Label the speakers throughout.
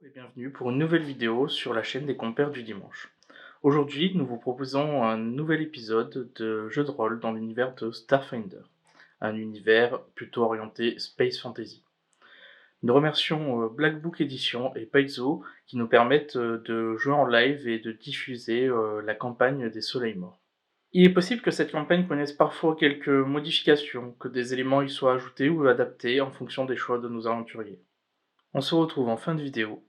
Speaker 1: Et bienvenue pour une nouvelle vidéo sur la chaîne des Compères du Dimanche. Aujourd'hui, nous vous proposons un nouvel épisode de jeu de rôle dans l'univers de Starfinder, un univers plutôt orienté Space Fantasy. Nous remercions Black Book Edition et Paizo qui nous permettent de jouer en live et de diffuser la campagne des Soleils Morts. Il est possible que cette campagne connaisse parfois quelques modifications, que des éléments y soient ajoutés ou adaptés en fonction des choix de nos aventuriers. On se retrouve en fin de vidéo.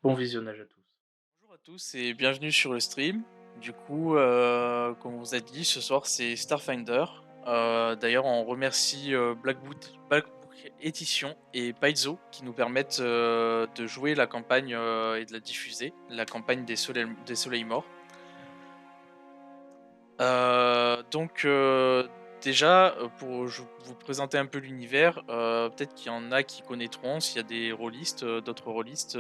Speaker 1: Bon visionnage à tous.
Speaker 2: Bonjour à tous et bienvenue sur le stream. Du coup, comme on vous a dit, ce soir c'est Starfinder. D'ailleurs, on remercie Black Book Edition et Paizo qui nous permettent de jouer la campagne et de la diffuser, la campagne des Soleils Morts. Déjà, pour vous présenter un peu l'univers, peut-être qu'il y en a qui connaîtront, s'il y a des rôlistes, d'autres rôlistes.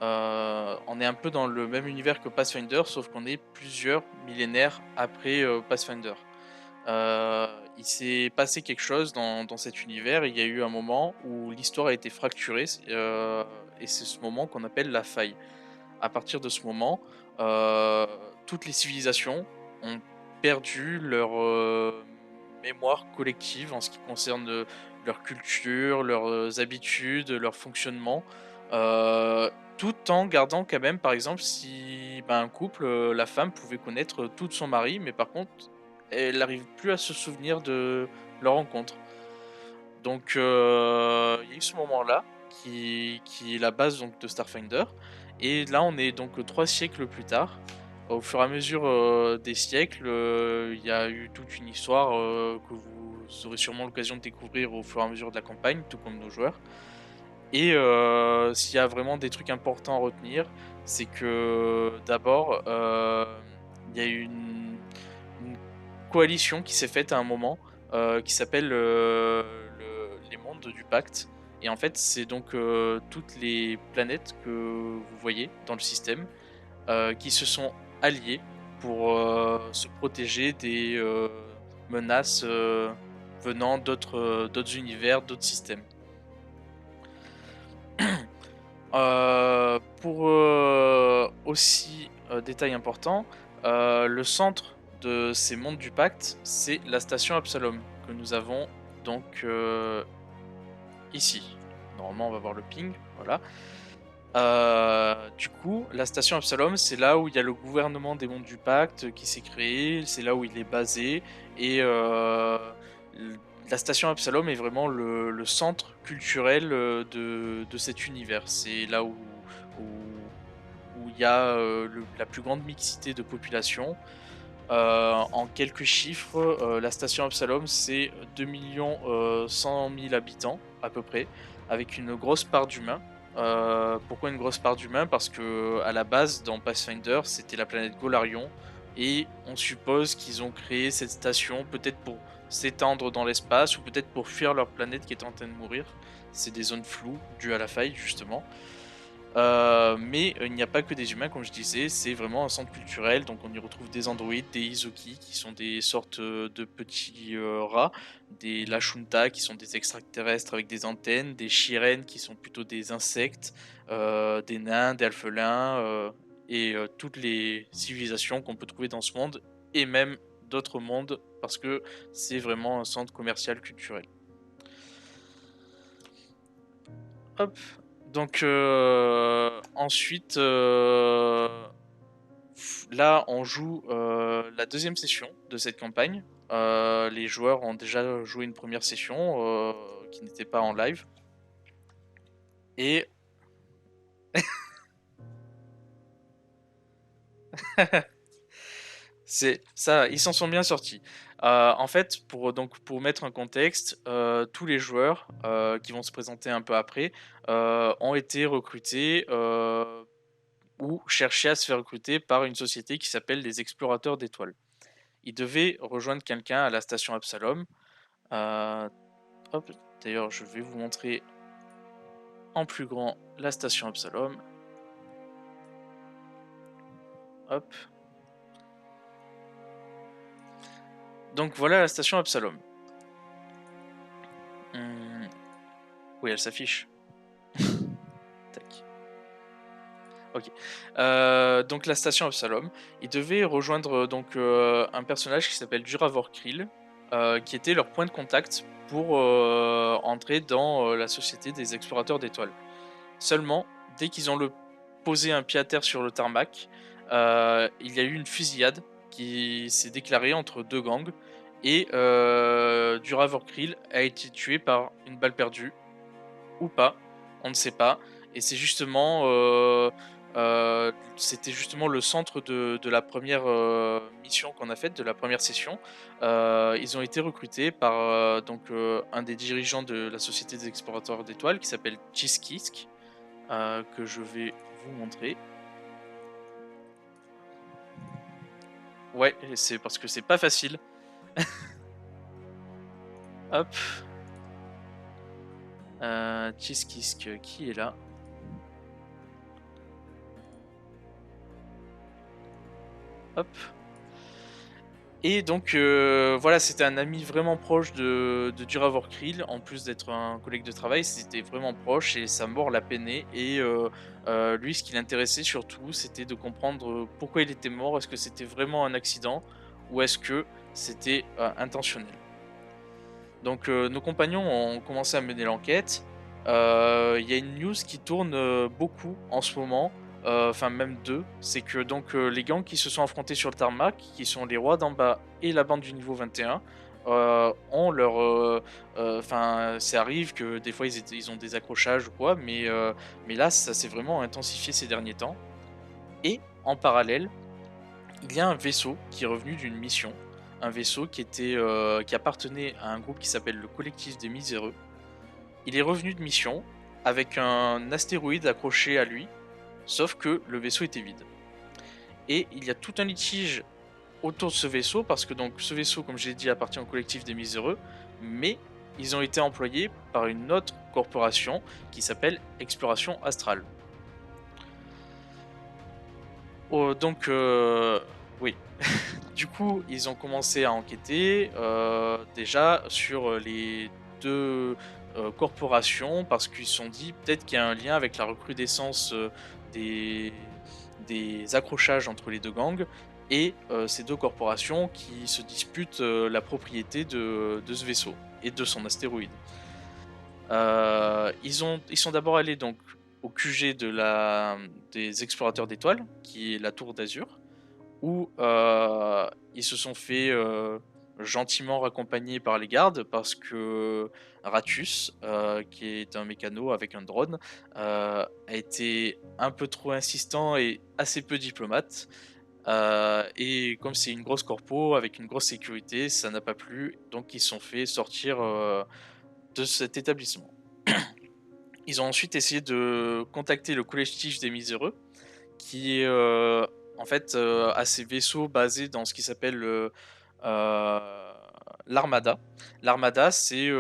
Speaker 2: On est un peu dans le même univers que Pathfinder, sauf qu'on est plusieurs millénaires après Pathfinder. Il s'est passé quelque chose dans cet univers. Il y a eu un moment où l'histoire a été fracturée, et c'est ce moment qu'on appelle la faille. À partir de ce moment, toutes les civilisations ont perdu leur mémoire collective en ce qui concerne leur culture, leurs habitudes, leur fonctionnement, tout en gardant quand même, par exemple, si un couple, la femme pouvait connaître tout de son mari, mais par contre, elle n'arrive plus à se souvenir de leur rencontre. Donc, il y a eu ce moment-là qui est la base donc de Starfinder. Et là, on est donc 3 siècles plus tard. Au fur et à mesure des siècles, il y a eu toute une histoire que vous aurez sûrement l'occasion de découvrir au fur et à mesure de la campagne, tout comme nos joueurs. Et s'il y a vraiment des trucs importants à retenir, c'est que d'abord, il y a eu une coalition qui s'est faite à un moment, qui s'appelle les mondes du pacte. Et en fait, c'est donc toutes les planètes que vous voyez dans le système qui se sont alliées pour se protéger des menaces venant d'autres univers, d'autres systèmes. Pour aussi détail important, le centre de ces mondes du pacte, c'est la station Absalom que nous avons donc ici. Normalement, on va voir le ping, voilà. Du coup, la station Absalom, c'est là où il y a le gouvernement des mondes du pacte qui s'est créé, c'est là où il est basé, et l- la station Absalom est vraiment le centre culturel de cet univers. C'est là où, où il y a la plus grande mixité de population. En quelques chiffres, la station Absalom, c'est 2 100 000 habitants à peu près, avec une grosse part d'humains. Pourquoi une grosse part d'humains? Parce que à la base, dans Pathfinder, c'était la planète Golarion, et on suppose qu'ils ont créé cette station peut-être pour s'étendre dans l'espace, ou peut-être pour fuir leur planète qui est en train de mourir. C'est des zones floues dues à la faille, justement. Mais il n'y a pas que des humains, comme je disais, c'est vraiment un centre culturel. Donc on y retrouve des androïdes, des Izuki qui sont des sortes de petits rats, des Lashunta qui sont des extraterrestres avec des antennes, des Shiren qui sont plutôt des insectes, des nains, des alphelins, et toutes les civilisations qu'on peut trouver dans ce monde, et même d'autres mondes, parce que c'est vraiment un centre commercial culturel. Hop. Donc ensuite, là, on joue la deuxième session de cette campagne. Les joueurs ont déjà joué une première session qui n'était pas en live. Et c'est ça, ils s'en sont bien sortis. En fait, pour mettre un contexte, tous les joueurs qui vont se présenter un peu après ont été recrutés ou cherchés à se faire recruter par une société qui s'appelle les Explorateurs d'étoiles. Ils devaient rejoindre quelqu'un à la station Absalom. Euh, Hop, d'ailleurs, je vais vous montrer en plus grand la station Absalom. Hop. Donc voilà la station Absalom. Hmm, oui, elle s'affiche. Tac. OK. Donc la station Absalom, ils devaient rejoindre donc un personnage qui s'appelle Duravor Krill, qui était leur point de contact pour entrer dans la société des explorateurs d'étoiles. Seulement, dès qu'ils ont posé un pied à terre sur le tarmac, il y a eu une fusillade qui s'est déclarée entre deux gangs et Duravor Krill a été tué par une balle perdue ou pas, on ne sait pas. Et c'est justement, c'était justement le centre de la première mission qu'on a faite, de la première session. Ils ont été recrutés par donc un des dirigeants de la société des explorateurs d'étoiles qui s'appelle Chiskisk, que je vais vous montrer. Ouais, c'est parce que c'est pas facile. Hop. Chiskisk qui est là. Hop. Et donc voilà, c'était un ami vraiment proche de Duravor Krill, en plus d'être un collègue de travail, c'était vraiment proche et sa mort l'a peiné. Et lui, ce qui l'intéressait surtout, c'était de comprendre pourquoi il était mort. Est-ce que c'était vraiment un accident ou est-ce que c'était intentionnel? Donc nos compagnons ont commencé à mener l'enquête. Il y a une news qui tourne beaucoup en ce moment, enfin même deux. C'est que donc les gangs qui se sont affrontés sur le tarmac, qui sont les rois d'en bas et la bande du niveau 21, ont leur... Enfin, ça arrive que des fois ils ont des accrochages ou quoi, mais là ça s'est vraiment intensifié ces derniers temps. Et en parallèle, il y a un vaisseau qui est revenu d'une mission. Un vaisseau qui appartenait à un groupe qui s'appelle le Collectif des Miséreux. Il est revenu de mission avec un astéroïde accroché à lui, sauf que le vaisseau était vide. Et il y a tout un litige autour de ce vaisseau, parce que donc ce vaisseau, comme j'ai dit, appartient au Collectif des Miséreux, mais ils ont été employés par une autre corporation qui s'appelle Exploration Astrale. Oh, donc, oui. Du coup, ils ont commencé à enquêter déjà sur les deux corporations parce qu'ils se sont dit peut-être qu'il y a un lien avec la recrudescence des, des accrochages entre les deux gangs et ces deux corporations qui se disputent la propriété de ce vaisseau et de son astéroïde. Ils sont d'abord allés donc au QG des explorateurs d'étoiles, qui est la tour d'Azur, où ils se sont fait gentiment raccompagner par les gardes parce que Ratus, qui est un mécano avec un drone, a été un peu trop insistant et assez peu diplomate. Et comme c'est une grosse corpo avec une grosse sécurité, ça n'a pas plu, donc ils se sont fait sortir de cet établissement. Ils ont ensuite essayé de contacter le collectif des miséreux, qui est en fait a ses vaisseaux basés dans ce qui s'appelle euh, l'Armada. L'Armada, c'est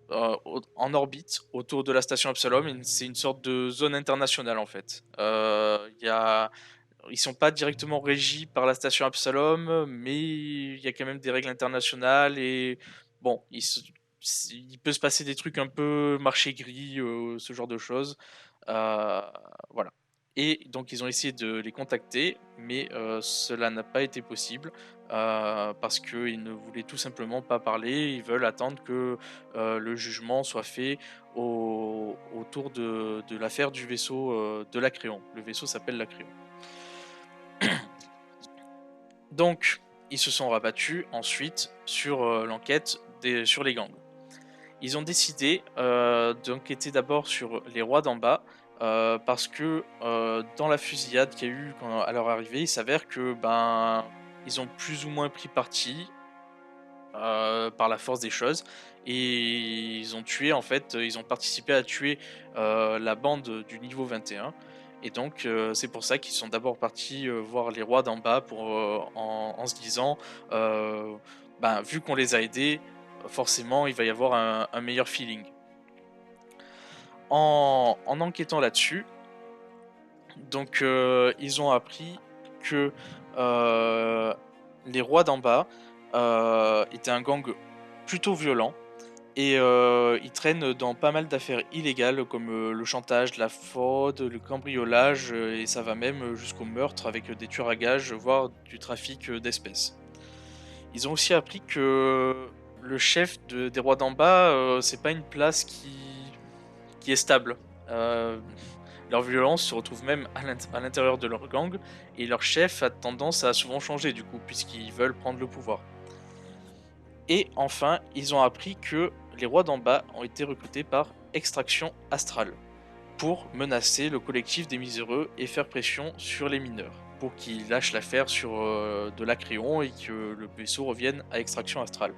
Speaker 2: en orbite autour de la station Absalom. C'est une sorte de zone internationale en fait. Ils sont pas directement régis par la station Absalom, mais il y a quand même des règles internationales et bon, il peut se passer des trucs un peu marché gris, ce genre de choses. Euh, voilà. Et donc ils ont essayé de les contacter, mais cela n'a pas été possible parce qu'ils ne voulaient tout simplement pas parler. Ils veulent attendre que le jugement soit fait autour de l'affaire du vaisseau de l'Acréon. Le vaisseau s'appelle l'Acréon. Donc, ils se sont rabattus ensuite sur l'enquête sur les gangs. Ils ont décidé d'enquêter d'abord sur les rois d'en bas parce que dans la fusillade qu'il y a eu à leur arrivée, il s'avère que ils ont plus ou moins pris parti par la force des choses et ils ont tué en fait, ils ont participé à tuer la bande du niveau 21. Et donc c'est pour ça qu'ils sont d'abord partis voir les rois d'en bas en se disant vu qu'on les a aidés, forcément il va y avoir un meilleur feeling. En enquêtant là-dessus, donc ils ont appris que les rois d'en bas étaient un gang plutôt violent Et ils traînent dans pas mal d'affaires illégales comme, le chantage, la fraude, le cambriolage, et ça va même, jusqu'au meurtre avec, des tueurs à gages, voire du trafic, d'espèces. Ils ont aussi appris que le chef des Rois d'en bas, c'est pas une place qui est stable. Heu, Leur violence se retrouve même à l'intérieur de leur gang, et leur chef a tendance à souvent changer du coup, puisqu'ils veulent prendre le pouvoir. Et enfin, ils ont appris que les Rois d'en bas ont été recrutés par Extraction Astrale pour menacer le collectif des miséreux et faire pression sur les mineurs pour qu'ils lâchent l'affaire sur de l'Acréon et que le vaisseau revienne à Extraction Astrale.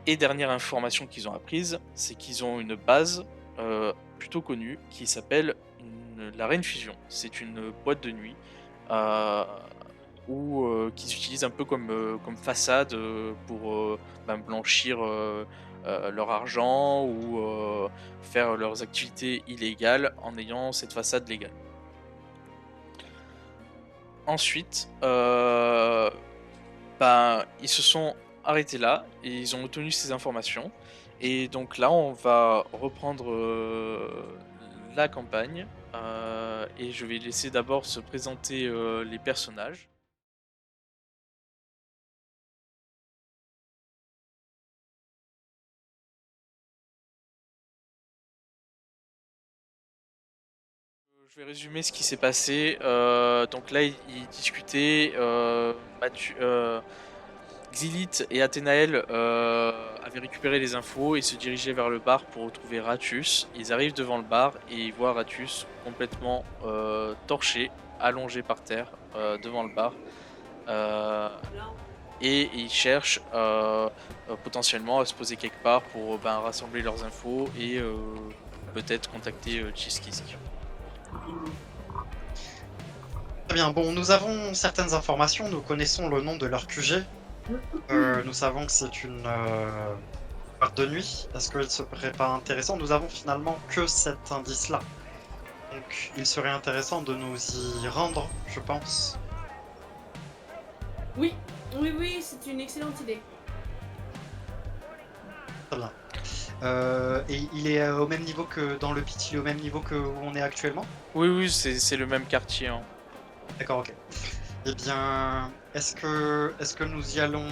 Speaker 2: Et dernière information qu'ils ont apprise, c'est qu'ils ont une base plutôt connue qui s'appelle la Reine Fusion. C'est une boîte de nuit euh, qu'ils utilisent un peu comme façade pour blanchir leur argent ou faire leurs activités illégales en ayant cette façade légale. Ensuite, ils se sont arrêtés là et ils ont obtenu ces informations. Et donc là, on va reprendre la campagne. Et je vais laisser d'abord se présenter les personnages. Je vais résumer ce qui s'est passé. Donc là, ils discutaient. Xylith et Athénaël avaient récupéré les infos et se dirigeaient vers le bar pour retrouver Ratus. Ils arrivent devant le bar et ils voient Ratus complètement torché, allongé par terre devant le bar. Et ils cherchent potentiellement à se poser quelque part pour rassembler leurs infos et peut-être contacter Chiskisk.
Speaker 3: Très bien, bon, nous avons certaines informations, nous connaissons le nom de leur QG. Nous savons que c'est une boîte de nuit. Est-ce qu'il serait pas intéressant? Nous avons finalement que cet indice-là. Donc il serait intéressant de nous y rendre, je pense.
Speaker 4: Oui, c'est une excellente idée.
Speaker 3: Très bien. Et il est au même niveau que dans le pit, il est au même niveau que où on est actuellement?
Speaker 2: Oui, c'est le même quartier. Hein.
Speaker 3: D'accord, ok. Eh bien, est-ce que nous y allons?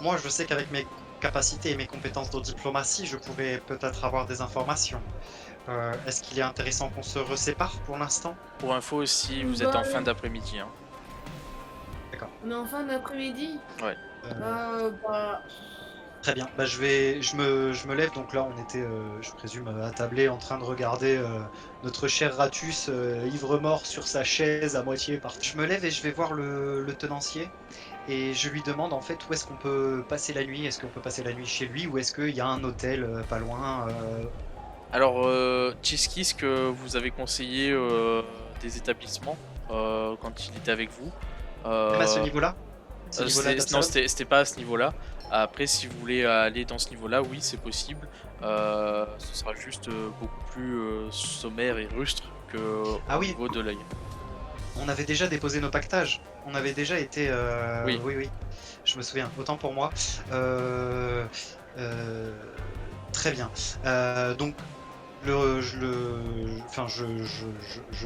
Speaker 3: Moi, je sais qu'avec mes capacités et mes compétences de diplomatie, je pourrais peut-être avoir des informations. Est-ce qu'il est intéressant qu'on se resépare pour l'instant?
Speaker 2: Pour info aussi, vous êtes en fin d'après-midi. Hein.
Speaker 3: D'accord.
Speaker 4: On est en fin d'après-midi?
Speaker 2: Ouais.
Speaker 3: Très bien. Bah, je me lève. Donc là, on était, je présume, attablés en train de regarder notre cher Ratus ivre-mort sur sa chaise à moitié par. Je me lève et je vais voir le tenancier. Et je lui demande en fait où est-ce qu'on peut passer la nuit. Est-ce qu'on peut passer la nuit chez lui ou est-ce qu'il y a un hôtel pas loin?
Speaker 2: Alors, Chiskisk, vous avez conseillé des établissements quand il était avec vous.
Speaker 3: Même à ce niveau-là?
Speaker 2: Non, c'était pas à ce niveau-là. Après, si vous voulez aller dans ce niveau-là, oui, c'est possible. Ce sera juste beaucoup plus sommaire et rustre que au niveau de l'œil.
Speaker 3: On avait déjà déposé nos pactages. On avait déjà été.
Speaker 2: Oui.
Speaker 3: Oui. Je me souviens. Autant pour moi. Très bien. Donc. Je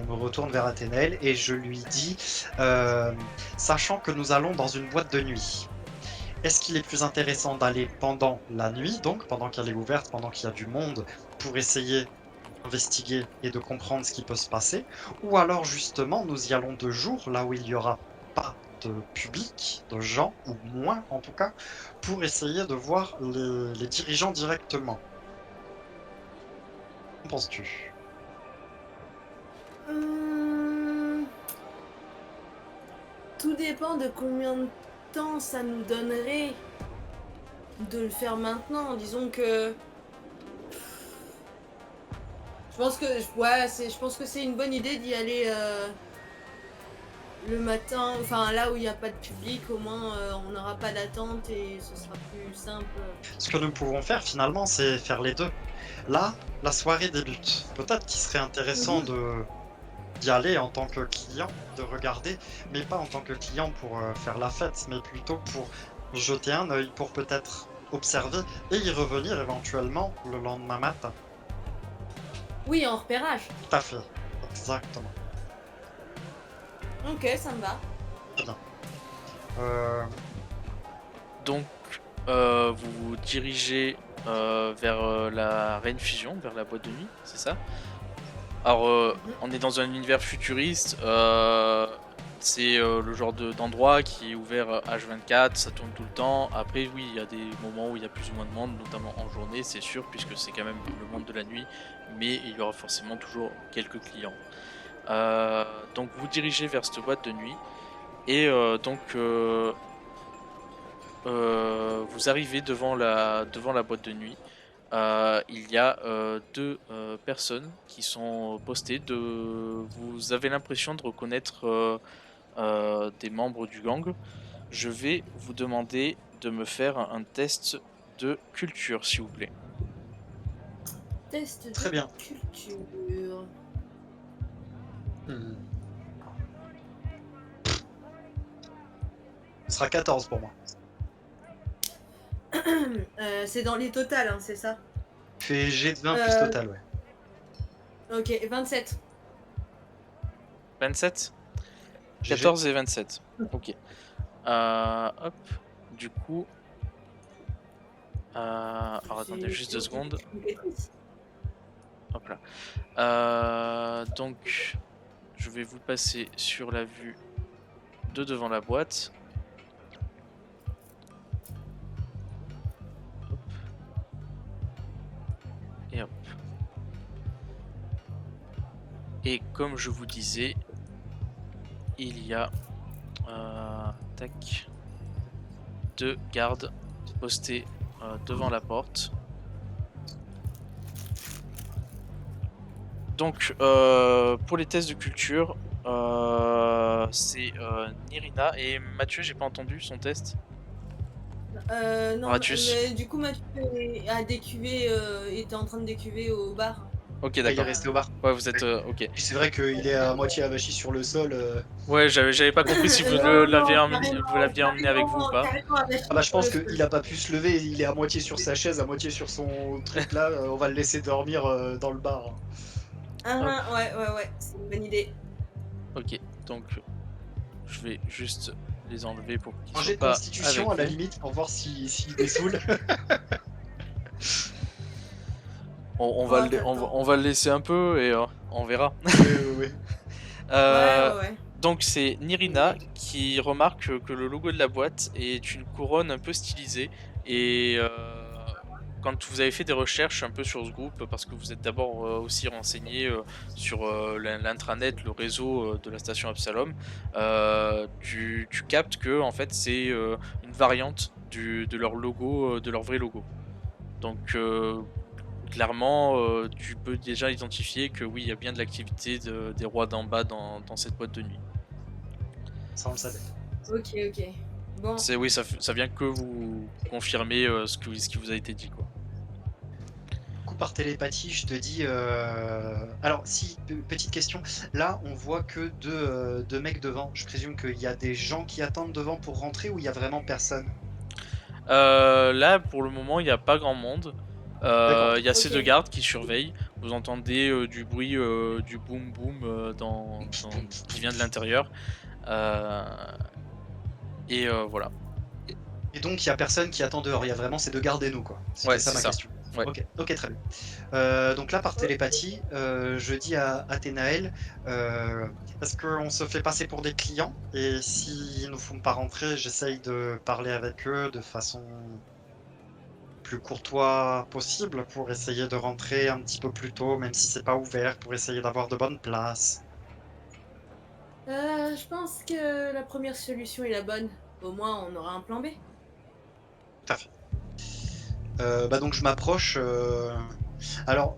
Speaker 3: me retourne vers Athénaël et je lui dis, sachant que nous allons dans une boîte de nuit, est-ce qu'il est plus intéressant d'aller pendant la nuit, donc pendant qu'elle est ouverte, pendant qu'il y a du monde, pour essayer d'investiguer et de comprendre ce qui peut se passer, ou alors justement nous y allons de jour, là où il n'y aura pas de public, de gens, ou moins en tout cas, pour essayer de voir les dirigeants directement. Qu'en penses-tu?
Speaker 4: Tout dépend de combien de temps ça nous donnerait de le faire maintenant. Disons que je pense que c'est une bonne idée d'y aller le matin, enfin là où il n'y a pas de public, au moins on n'aura pas d'attente et ce sera plus simple.
Speaker 3: Ce que nous pouvons faire finalement, c'est faire les deux. Là, la soirée débute. Peut-être qu'il serait intéressant d'y aller en tant que client, de regarder, mais pas en tant que client pour faire la fête, mais plutôt pour jeter un œil, pour peut-être observer et y revenir éventuellement le lendemain matin.
Speaker 4: Oui, en repérage.
Speaker 3: Tout à fait, exactement.
Speaker 4: Ok, ça me va.
Speaker 3: Très bien.
Speaker 2: Donc, vous vous dirigez vers la Reine Fusion, vers la boîte de nuit, c'est ça? Alors, on est dans un univers futuriste. C'est le genre d'endroit qui est ouvert H24, ça tourne tout le temps. Après, oui, il y a des moments où il y a plus ou moins de monde, notamment en journée, c'est sûr, puisque c'est quand même le monde de la nuit. Mais il y aura forcément toujours quelques clients. Donc, vous dirigez vers cette boîte de nuit. Et vous arrivez devant la boîte de nuit. Il y a deux personnes qui sont postées. Vous avez l'impression de reconnaître des membres du gang. Je vais vous demander de me faire un test de culture, s'il vous plaît.
Speaker 4: Test de
Speaker 3: Très bien.
Speaker 4: culture.
Speaker 3: Ce sera 14 pour moi.
Speaker 4: C'est dans les totales, hein, c'est ça?
Speaker 3: Fais G de 20 plus total, ouais.
Speaker 4: Ok, 27.
Speaker 2: 27
Speaker 3: GG.
Speaker 2: 14 et 27. Ok. Hop. Du coup... alors attendez juste 2 secondes. Hop là. Donc, je vais vous passer sur la vue de devant la boîte. Hop. Et hop. Et comme je vous disais, il y a tac, 2 gardes postés devant la porte. Donc, pour les tests de culture, c'est Nirina et Mathieu, j'ai pas entendu son test.
Speaker 4: Non,
Speaker 2: Ratus.
Speaker 4: mais du coup, Mathieu était en train de décuver au bar.
Speaker 2: Ok,
Speaker 3: Il est
Speaker 2: d'accord.
Speaker 3: resté au bar.
Speaker 2: Ouais, vous êtes ok.
Speaker 3: Et c'est vrai qu'il est à moitié avachi sur le sol.
Speaker 2: Ouais, j'avais pas compris si vous l'aviez emmené avec vous ou pas.
Speaker 3: Ah bah je pense qu'il a pas pu se lever, il est à moitié sur sa chaise, à moitié sur son truc là, on va le laisser dormir dans le bar.
Speaker 4: Ouais, c'est une bonne idée.
Speaker 2: Ok, donc je vais juste les enlever pour qu'ils
Speaker 3: Manger
Speaker 2: soient
Speaker 3: de
Speaker 2: pas
Speaker 3: constitution à
Speaker 2: avec
Speaker 3: la
Speaker 2: vous.
Speaker 3: limite pour voir s'il les saoule.
Speaker 2: On va le laisser un peu et on verra.
Speaker 3: Oui.
Speaker 4: Ouais.
Speaker 2: Donc c'est Nirina qui remarque que le logo de la boîte est une couronne un peu stylisée et quand vous avez fait des recherches un peu sur ce groupe, parce que vous êtes d'abord aussi renseigné sur l'intranet, le réseau de la station Absalom, tu captes que en fait c'est une variante de leur logo, de leur vrai logo. Donc clairement, tu peux déjà identifier que oui, il y a bien de l'activité des rois d'en bas dans cette boîte de nuit.
Speaker 3: Ça on le savait.
Speaker 4: Ok. Bon.
Speaker 2: Oui, ça vient que vous confirmer ce qui vous a été dit, quoi.
Speaker 3: Du coup par télépathie je te dis... Alors si, petite question, là on voit que deux mecs devant, je présume qu'il y a des gens qui attendent devant pour rentrer ou il y a vraiment personne?
Speaker 2: Là, pour le moment, il n'y a pas grand monde. Il y a ces
Speaker 4: Ok.
Speaker 2: deux gardes qui surveillent. Vous entendez du bruit, du boum boum qui vient de l'intérieur. Et voilà.
Speaker 3: Et donc il y a personne qui attend dehors, il y a vraiment ces deux gardes et nous quoi. C'était
Speaker 2: Ouais,
Speaker 3: ça
Speaker 2: c'est
Speaker 3: ma
Speaker 2: ça.
Speaker 3: question.
Speaker 2: Ouais.
Speaker 3: Ok, très bien. Donc là par télépathie, je dis à Athénaël, est-ce qu'on se fait passer pour des clients? Et s'ils nous font pas rentrer, j'essaye de parler avec eux de façon plus courtois possible pour essayer de rentrer un petit peu plus tôt, même si c'est pas ouvert, pour essayer d'avoir de bonnes places.
Speaker 4: Je pense que la première solution est la bonne. Au moins, on aura un plan B.
Speaker 3: Tout à fait. Bah donc je m'approche. Alors,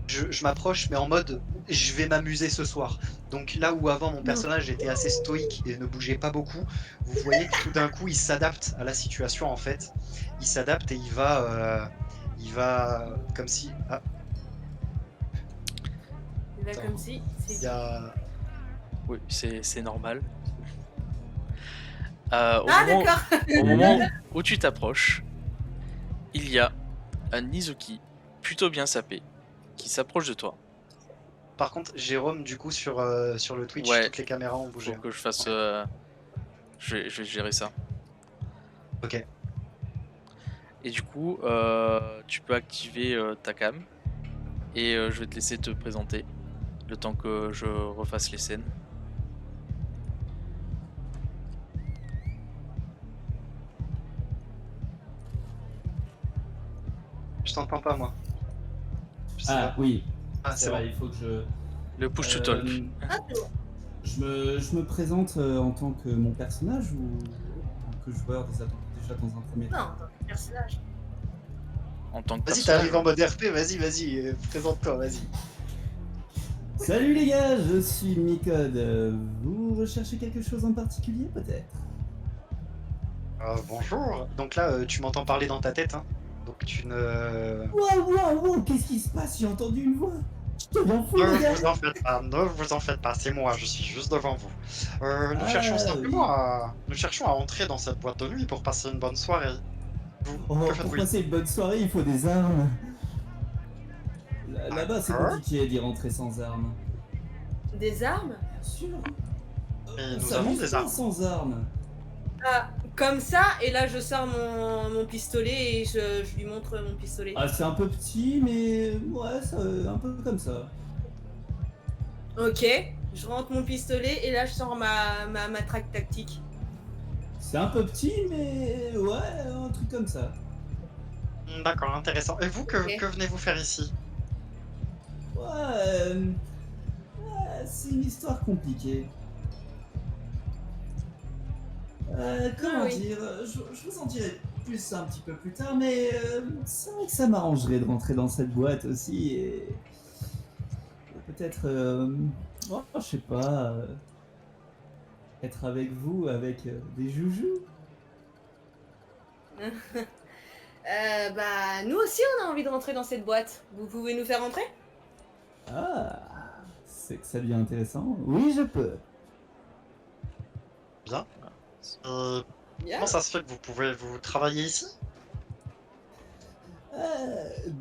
Speaker 3: je m'approche, mais en mode je vais m'amuser ce soir. Donc là où avant mon personnage était assez stoïque et ne bougeait pas beaucoup, vous voyez que tout d'un coup il s'adapte à la situation en fait. Il s'adapte et il va comme si. Ah,
Speaker 4: Là,
Speaker 3: Attends.
Speaker 4: comme si.
Speaker 3: il y a.
Speaker 2: Oui, c'est normal. Au
Speaker 4: Ah,
Speaker 2: moment-
Speaker 4: d'accord.
Speaker 2: Au moment où tu t'approches, il y a un Izuki plutôt bien sapé qui s'approche de toi.
Speaker 3: Par contre, Jérôme, du coup, sur le Twitch,
Speaker 2: Ouais.
Speaker 3: toutes les caméras ont bougé.
Speaker 2: Faut que je fasse. Je vais gérer ça.
Speaker 3: Ok.
Speaker 2: Et du coup, tu peux activer ta cam. Et je vais te laisser te présenter. Le temps que je refasse les scènes.
Speaker 3: Je t'entends pas, moi. Je sais
Speaker 5: Ah
Speaker 3: pas.
Speaker 5: oui,
Speaker 3: Ah,
Speaker 5: c'est
Speaker 3: c'est bon.
Speaker 5: vrai, il faut que je...
Speaker 2: Le push to talk.
Speaker 4: Ah, c'est bon.
Speaker 5: je me présente en tant que mon personnage ou en tant que joueur déjà dans un premier temps?
Speaker 4: Non, dans le personnage.
Speaker 2: En tant que
Speaker 3: Vas-y,
Speaker 2: personnage.
Speaker 3: t'arrives en mode RP, vas-y, présente-toi, vas-y.
Speaker 5: Salut les gars, je suis Micode. Vous recherchez quelque chose en particulier peut-être?
Speaker 3: Bonjour. Donc là, tu m'entends parler dans ta tête, hein. Donc tu ne...
Speaker 5: Wow, qu'est-ce qui se passe? J'ai entendu une voix. Je te m'en fous
Speaker 3: Ne
Speaker 5: les gars.
Speaker 3: vous en faites pas, ne vous en faites pas, c'est moi, je suis juste devant vous. Nous
Speaker 5: Ah,
Speaker 3: cherchons simplement
Speaker 5: oui.
Speaker 3: nous cherchons à entrer dans cette boîte de nuit pour passer une bonne soirée. Vous,
Speaker 5: Oh,
Speaker 3: que
Speaker 5: pour
Speaker 3: faites-vous
Speaker 5: passer une bonne soirée, il faut des armes. Là-bas, c'est
Speaker 3: D'accord.
Speaker 5: compliqué d'y rentrer sans armes.
Speaker 4: Des armes?
Speaker 5: Bien sûr.
Speaker 3: Mais
Speaker 5: On
Speaker 3: nous
Speaker 5: s'amuse
Speaker 3: avons des
Speaker 5: pas
Speaker 3: armes.
Speaker 5: sans armes.
Speaker 4: Ah, comme ça, et là je sors mon pistolet et je lui montre mon pistolet.
Speaker 5: Ah, c'est un peu petit, mais ouais, un peu comme ça.
Speaker 4: Ok, je rentre mon pistolet et là je sors ma matraque tactique.
Speaker 5: C'est un peu petit, mais ouais, un truc comme ça.
Speaker 3: D'accord, intéressant. Et vous,
Speaker 4: Ok.
Speaker 3: que venez-vous faire ici?
Speaker 5: Ouais, c'est une histoire compliquée. Comment
Speaker 4: oui.
Speaker 5: dire, je vous en dirai plus un petit peu plus tard, mais c'est vrai que ça m'arrangerait de rentrer dans cette boîte aussi et peut-être, je sais pas, être avec vous, avec des joujoux.
Speaker 4: Bah nous aussi on a envie de rentrer dans cette boîte. Vous pouvez nous faire rentrer?
Speaker 5: Ah, c'est que ça devient intéressant. Oui, je peux.
Speaker 3: Bien.
Speaker 4: Bien.
Speaker 3: Comment ça se fait que vous travaillez ici?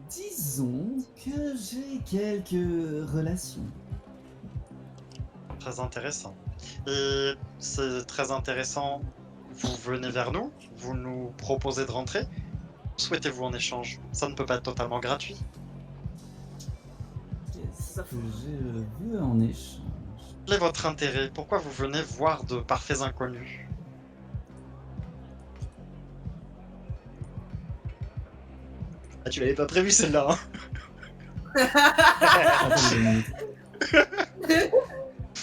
Speaker 5: Disons que j'ai quelques relations.
Speaker 3: Très intéressant. Et c'est très intéressant. Vous venez vers nous, vous nous proposez de rentrer. Souhaitez-vous en échange? Ça ne peut pas être totalement gratuit.
Speaker 5: Qu'est-ce que je veux en échange?
Speaker 3: Quel est votre intérêt? Pourquoi vous venez voir de parfaits inconnus? Ah, tu l'avais pas prévu celle-là, hein?
Speaker 5: Attends une minute.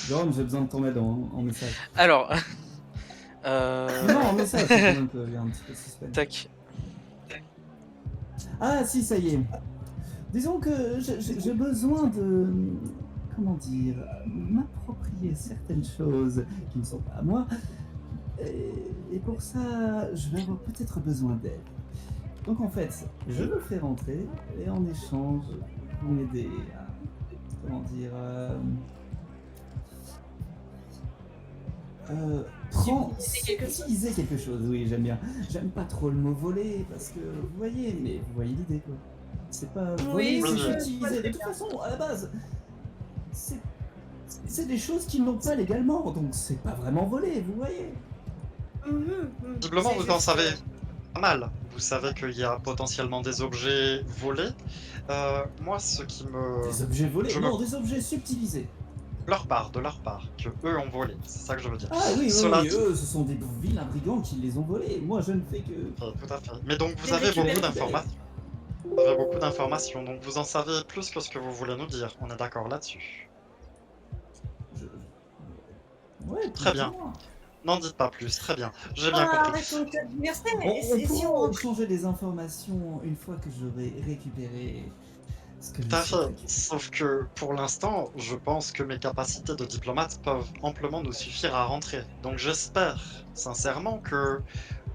Speaker 5: Jérôme, j'ai besoin de ton aide en message.
Speaker 2: Alors.
Speaker 5: Non, en message, c'est quand même il y a un petit peu de suspense.
Speaker 2: Tac.
Speaker 5: Ah si, ça y est. Disons que j'ai besoin de... Comment dire? M'approprier certaines choses qui ne sont pas à moi. Et pour ça, je vais avoir peut-être besoin d'aide. Donc en fait, je vous fais rentrer et en échange, vous m'aidez à... Comment dire? Utiliser quelque chose, oui, j'aime bien. J'aime pas trop le mot voler parce que vous voyez l'idée quoi. C'est pas voler,
Speaker 4: Oui,
Speaker 5: c'est
Speaker 3: oui.
Speaker 5: utiliser. De toute façon, à la base, c'est des choses qui n'ont pas légalement, donc c'est pas vraiment voler, vous voyez.
Speaker 3: Visiblement,
Speaker 4: C'est
Speaker 3: vous en
Speaker 4: juste,
Speaker 3: savez pas mal. Vous savez qu'il y a potentiellement des objets volés. Moi, ce qui me...
Speaker 5: Des objets volés,
Speaker 3: je me-
Speaker 5: non, des objets subtilisés.
Speaker 3: de leur part, que eux ont volé. C'est ça que je veux dire.
Speaker 5: Ah oui,
Speaker 3: Cela
Speaker 5: oui,
Speaker 3: dit-
Speaker 5: eux, ce sont des vilains brigands qui les ont volés. Moi, je ne fais que...
Speaker 3: Tout à fait. Mais donc, vous
Speaker 4: Les
Speaker 3: avez
Speaker 4: récupérer.
Speaker 3: beaucoup d'informations. Vous avez beaucoup d'informations, donc vous en savez plus que ce que vous voulez nous dire. On est d'accord là-dessus.
Speaker 5: Ouais,
Speaker 3: Très bien.
Speaker 5: plus ou moins.
Speaker 3: N'en dites pas plus, très bien. J'ai bien
Speaker 4: Ah,
Speaker 3: compris.
Speaker 4: arrête ton code d'anniversaire,
Speaker 5: On
Speaker 4: et si on
Speaker 5: pourra
Speaker 4: rentre?
Speaker 5: échanger des informations une fois que j'aurai récupéré ce que je
Speaker 3: Tout à
Speaker 5: souhaite
Speaker 3: fait.
Speaker 5: récupérer.
Speaker 3: Sauf que pour l'instant, je pense que mes capacités de diplomate peuvent amplement nous suffire à rentrer. Donc j'espère sincèrement que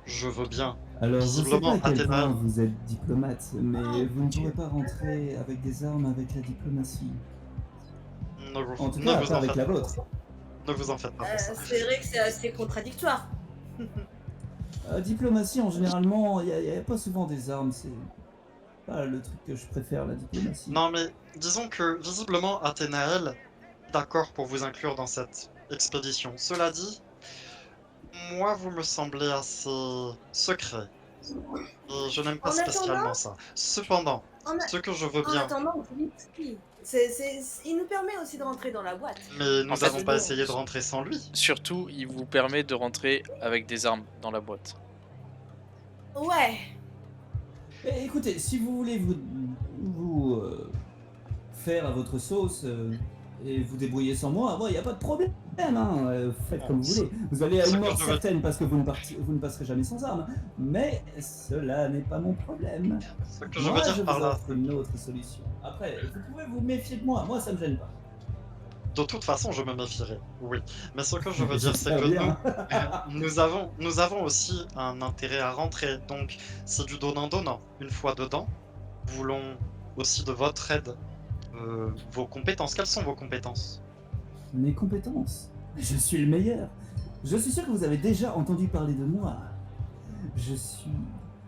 Speaker 3: je veux bien.
Speaker 5: Alors, je sais
Speaker 3: Visiblement,
Speaker 5: pas à quel
Speaker 3: Athéna-
Speaker 5: point vous êtes diplomate, mais vous ne pourrez pas rentrer avec des armes avec la diplomatie. En tout
Speaker 3: ne
Speaker 5: cas,
Speaker 3: vous
Speaker 5: pas
Speaker 3: en
Speaker 5: avec
Speaker 3: faites
Speaker 5: la
Speaker 3: pas.
Speaker 5: vôtre.
Speaker 3: Ne vous en faites pas pour ça.
Speaker 4: C'est vrai que c'est assez contradictoire.
Speaker 5: Diplomatie, en généralement, il n'y a pas souvent des armes, c'est pas le truc que je préfère, la diplomatie.
Speaker 3: Non, mais disons que visiblement Athénaël est d'accord pour vous inclure dans cette expédition. Cela dit, moi, vous me semblez assez secret. Et je n'aime pas
Speaker 4: En
Speaker 3: spécialement
Speaker 4: attendant,
Speaker 3: ça. Cependant,
Speaker 4: en, a-
Speaker 3: ce que je veux
Speaker 4: en
Speaker 3: bien,
Speaker 4: attendant, oui, il nous permet aussi de rentrer dans la boîte.
Speaker 3: mais
Speaker 2: En
Speaker 3: nous
Speaker 2: fait,
Speaker 3: n'avons pas
Speaker 4: bon.
Speaker 3: essayé de rentrer sans lui.
Speaker 2: Surtout, il vous permet de rentrer avec des armes dans la boîte.
Speaker 4: Ouais.
Speaker 5: Écoutez, si vous voulez vous faire à votre sauce et vous débrouiller sans moi, il n'y a pas de problème, hein, faites comme vous voulez. Vous allez à
Speaker 3: Ce
Speaker 5: une
Speaker 3: que
Speaker 5: mort
Speaker 3: je veux-
Speaker 5: certaine parce que vous ne passerez jamais sans armes, mais cela n'est pas mon problème.
Speaker 3: Ce que je
Speaker 5: Moi,
Speaker 3: veux dire
Speaker 5: je
Speaker 3: par
Speaker 5: vous
Speaker 3: là,
Speaker 5: offre une autre solution. Après, vous pouvez vous méfier de moi ça me gêne pas.
Speaker 3: de toute façon, je me méfierai. Oui. Mais ce que je veux dire, c'est
Speaker 5: J'espère
Speaker 3: que
Speaker 5: bien.
Speaker 3: nous avons aussi un intérêt à rentrer. Donc, c'est du donnant-donnant. Une fois dedans, nous voulons aussi de votre aide. Vos compétences. Quelles sont vos compétences?
Speaker 5: Mes compétences. Je suis le meilleur. Je suis sûr que vous avez déjà entendu parler de moi. Je suis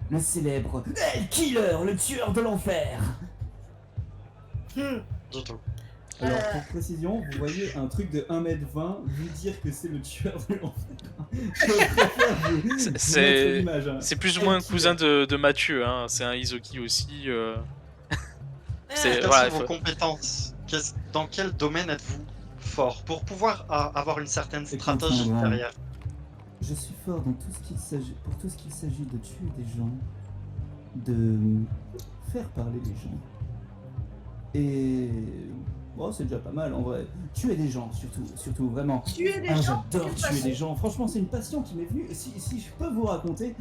Speaker 5: le célèbre El Killer, le tueur de l'enfer.
Speaker 4: Hmm.
Speaker 3: Du tout.
Speaker 5: Alors, pour précision, vous voyez un truc de 1m20, vous dire que c'est le tueur de l'enfer. Je préfère vous
Speaker 2: C'est-
Speaker 5: mettre l'image, hein.
Speaker 2: C'est plus ou
Speaker 5: El
Speaker 2: moins un
Speaker 5: Killer.
Speaker 2: cousin de Mathieu, hein. C'est un Izuki aussi. C'est-
Speaker 3: Quelles
Speaker 2: voilà,
Speaker 3: sont vos
Speaker 2: faut-
Speaker 3: compétences? Dans quel domaine êtes-vous fort? Pour pouvoir avoir une certaine
Speaker 5: Et
Speaker 3: stratégie
Speaker 5: comprendre, hein.
Speaker 3: derrière.
Speaker 5: Je suis fort dans tout ce qu'il s'agit, pour tout ce qu'il s'agit de tuer des gens, de faire parler les gens. Et bon, c'est déjà pas mal en vrai. Tuer des gens, surtout vraiment.
Speaker 4: Tuer des
Speaker 5: Ah,
Speaker 4: gens.
Speaker 5: j'adore
Speaker 4: quelle
Speaker 5: tuer
Speaker 4: façon.
Speaker 5: des gens. Franchement, c'est une passion qui m'est venue. Si je peux vous raconter,